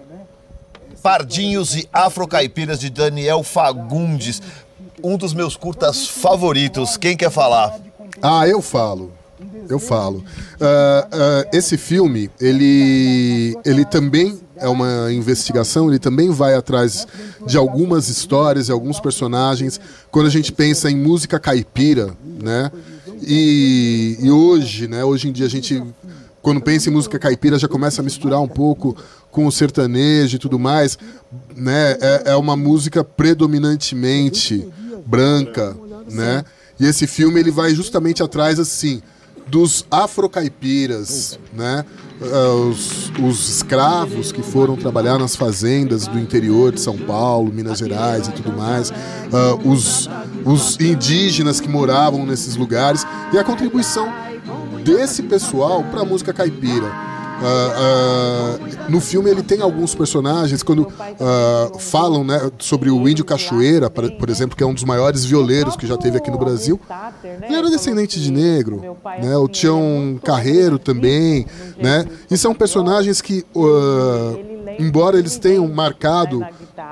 Pardinhos e Afrocaipiras, de Daniel Fagundes. Um dos meus curtas favoritos. Quem quer falar? Eu falo. Esse filme, ele também é uma investigação, ele também vai atrás de algumas histórias e alguns personagens. Quando a gente pensa em música caipira, né? E hoje, né? Hoje em dia a gente, quando pensa em música caipira, já começa a misturar um pouco com o sertanejo e tudo mais, né? É uma música predominantemente branca, né? E esse filme ele vai justamente atrás, assim, dos afrocaipiras, né? Os escravos que foram trabalhar nas fazendas do interior de São Paulo, Minas Gerais e tudo mais, os indígenas que moravam nesses lugares e a contribuição desse pessoal para a música caipira. No filme ele tem alguns personagens quando falam, né, sobre o Índio Cachoeira, por exemplo, que é um dos maiores violeiros que já teve aqui no Brasil. Ele era descendente de negro, né? O Tião Carreiro também, né? E são personagens que, embora eles tenham marcado,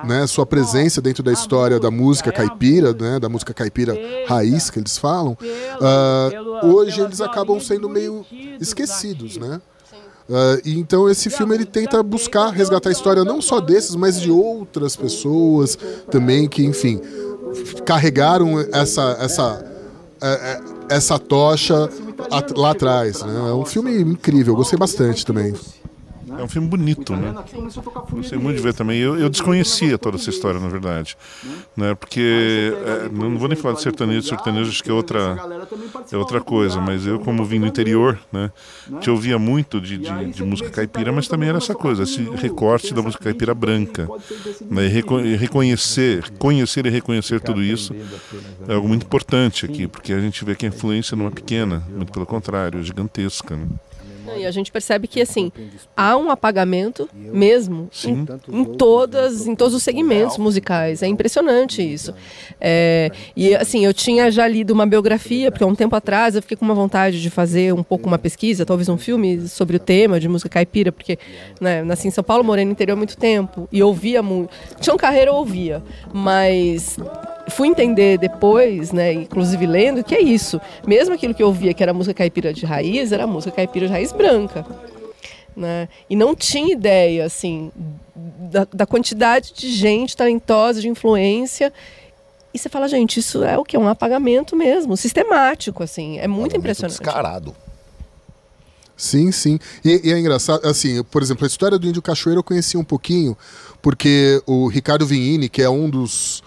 né, sua presença dentro da história da música caipira, né, da música caipira raiz que eles falam, hoje eles acabam sendo meio esquecidos, né? Então esse filme ele tenta buscar resgatar a história não só desses, mas de outras pessoas também que, enfim, carregaram essa tocha lá atrás, né? É um filme incrível, eu gostei bastante também. É um filme bonito, né? Gostei muito de ver também. Eu desconhecia toda essa história, na verdade. Né? Porque, não vou nem falar de sertanejo acho que é outra coisa, mas eu, como vim do interior, né, te ouvia muito de música caipira, mas também era essa coisa, esse recorte da música caipira branca. Né? E conhecer e reconhecer tudo isso é algo muito importante aqui, porque a gente vê que a influência não é pequena, muito pelo contrário, é gigantesca. Né? E a gente percebe que, assim, há um apagamento mesmo em todos os segmentos musicais. É impressionante isso. E, assim, eu tinha já lido uma biografia, porque há um tempo atrás eu fiquei com uma vontade de fazer um pouco uma pesquisa, talvez um filme sobre o tema de música caipira, porque, né, nasci em São Paulo, morei no interior há muito tempo e ouvia muito. Tião Carreiro eu ouvia, mas fui entender depois, né, inclusive lendo, que é isso. Mesmo aquilo que eu via que era música caipira de raiz, era música caipira de raiz branca. Né? E não tinha ideia, assim, da quantidade de gente talentosa, de influência. E você fala, gente, isso é o quê? Um apagamento mesmo, sistemático, assim. É muito impressionante. Descarado. Sim, sim. E é engraçado, assim, por exemplo, a história do Índio Cachoeiro eu conheci um pouquinho, porque o Ricardo Vinhini, que é um dos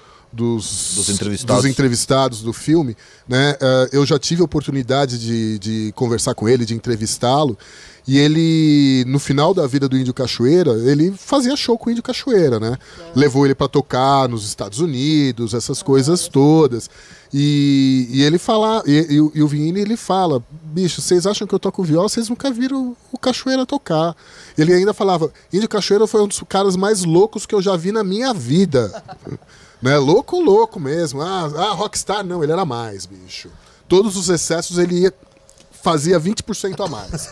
entrevistados do filme, né? Eu já tive a oportunidade de conversar com ele, de entrevistá-lo, e ele, no final da vida do Índio Cachoeira, ele fazia show com o Índio Cachoeira, né? Levou ele para tocar nos Estados Unidos, essas coisas todas. E ele fala, e o Vinhini, ele fala, bicho, vocês acham que eu toco viola, vocês nunca viram o Cachoeira tocar. Ele ainda falava, Índio Cachoeira foi um dos caras mais loucos que eu já vi na minha vida. Né? Louco mesmo. Rockstar não, ele era mais, bicho. Todos os excessos ele fazia 20% a mais.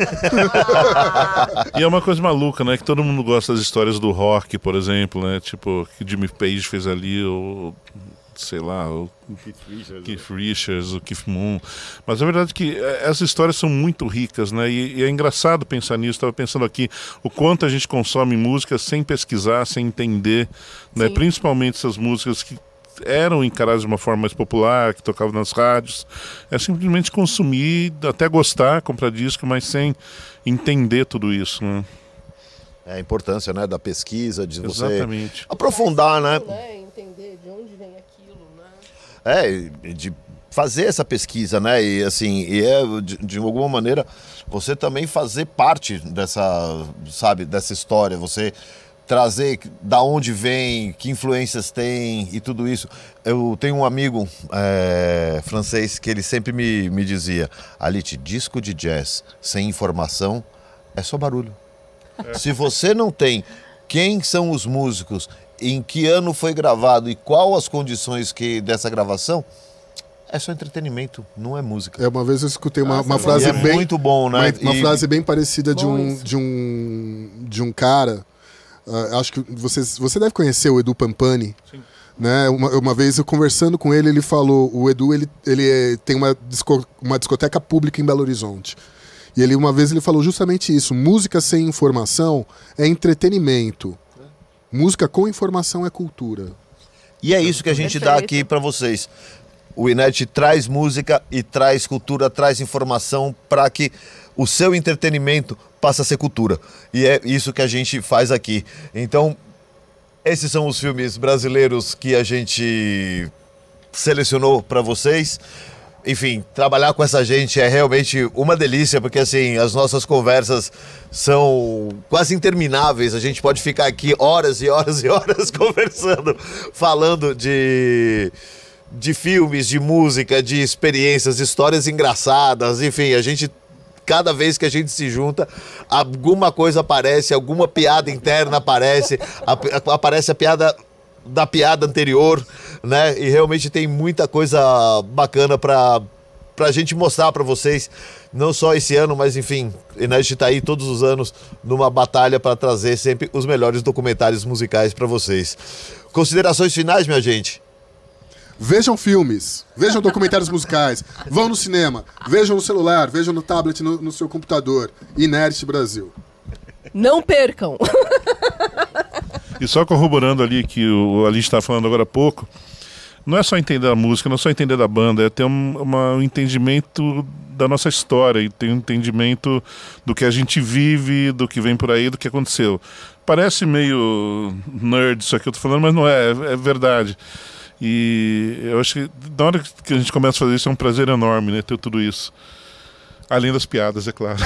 E é uma coisa maluca, né? Que todo mundo gosta das histórias do rock, por exemplo, né? Tipo, que Jimmy Page fez ali, ou sei lá, o Keith Richards, o Keith Moon. Mas a verdade é que essas histórias são muito ricas, né? E é engraçado pensar nisso. Estava pensando aqui o quanto a gente consome música sem pesquisar, sem entender, né? Principalmente essas músicas que eram encaradas de uma forma mais popular, que tocavam nas rádios. É simplesmente consumir, até gostar, comprar disco, mas sem entender tudo isso, né? É a importância, né, da pesquisa, de você aprofundar, né? Entender de onde vem aquilo, né? De fazer essa pesquisa, né? E assim, de alguma maneira você também fazer parte dessa história, você trazer da onde vem, que influências tem e tudo isso. Eu tenho um amigo francês que ele sempre me dizia, Alite, disco de jazz sem informação é só barulho. Se você não tem quem são os músicos, em que ano foi gravado e qual as condições dessa gravação, é só entretenimento, não é música. Uma vez eu escutei uma frase bem... muito bom, né? Uma frase bem parecida de um cara, acho que você deve conhecer o Edu Pampani. Sim. Né? Uma vez eu conversando com ele, ele falou, o Edu ele tem uma discoteca pública em Belo Horizonte. E uma vez ele falou justamente isso, música sem informação é entretenimento. Música com informação é cultura. E é isso que a gente dá aqui para vocês. O INET traz música e traz cultura, traz informação para que o seu entretenimento passe a ser cultura. E é isso que a gente faz aqui. Então, esses são os filmes brasileiros que a gente selecionou para vocês. Enfim, trabalhar com essa gente é realmente uma delícia, porque assim, as nossas conversas são quase intermináveis. A gente pode ficar aqui horas e horas e horas conversando, falando de filmes, de música, de experiências, de histórias engraçadas. Enfim, cada vez que a gente se junta, alguma coisa aparece, alguma piada interna aparece a piada da piada anterior, né? E realmente tem muita coisa bacana pra gente mostrar pra vocês, não só esse ano, mas enfim, a gente tá aí todos os anos numa batalha para trazer sempre os melhores documentários musicais pra vocês. Considerações finais, minha gente? Vejam filmes, vejam documentários musicais, vão no cinema, vejam no celular, vejam no tablet, no seu computador. Inert Brasil. Não percam! E só corroborando ali que a Alice estava falando agora há pouco, não é só entender a música, não é só entender da banda, é ter um entendimento da nossa história e ter um entendimento do que a gente vive, do que vem por aí, do que aconteceu. Parece meio nerd isso aqui que eu tô falando, mas não é, é verdade. E eu acho que na hora que a gente começa a fazer isso é um prazer enorme, né, ter tudo isso. Além das piadas, é claro.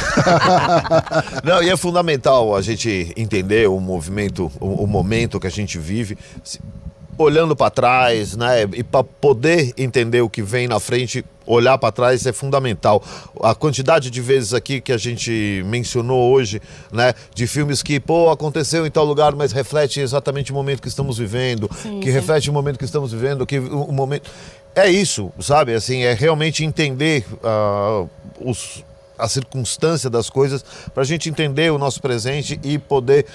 Não, e é fundamental a gente entender o movimento, o momento que a gente vive, olhando para trás, né? E para poder entender o que vem na frente, olhar para trás é fundamental. A quantidade de vezes aqui que a gente mencionou hoje, né? De filmes que, aconteceu em tal lugar, mas reflete exatamente o momento que estamos vivendo, reflete o momento que estamos vivendo, que o momento... É isso, sabe? Assim, é realmente entender a circunstância das coisas para a gente entender o nosso presente e poder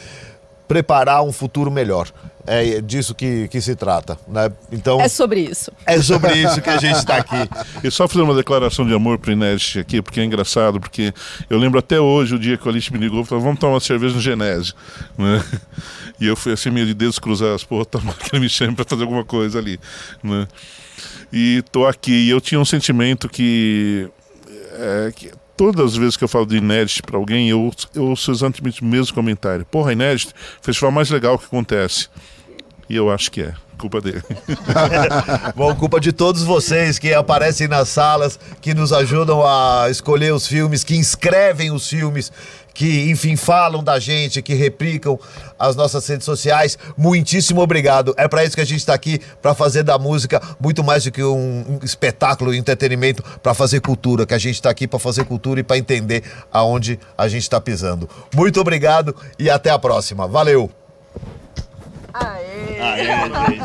preparar um futuro melhor. É disso que se trata, né? Então, é sobre isso. É sobre isso que a gente está aqui. E só fazer uma declaração de amor pro Inédit aqui, porque é engraçado, porque eu lembro até hoje o dia que o Alice me ligou e falou, vamos tomar uma cerveja no Genésio, né? E eu fui assim, meio de dedos cruzados, tomara que ele me chame para fazer alguma coisa ali, né? E tô aqui, e eu tinha um sentimento que todas as vezes que eu falo de Inédit para alguém, eu ouço exatamente o mesmo comentário. Porra, Inédit, festival mais legal que acontece. E eu acho que é. Culpa dele. Bom, culpa de todos vocês que aparecem nas salas, que nos ajudam a escolher os filmes, que inscrevem os filmes, que, enfim, falam da gente, que replicam as nossas redes sociais. Muitíssimo obrigado. É para isso que a gente está aqui, para fazer da música muito mais do que um espetáculo, um entretenimento, para fazer cultura, que a gente está aqui para fazer cultura e para entender aonde a gente está pisando. Muito obrigado e até a próxima. Valeu! Aê! Aê, gente!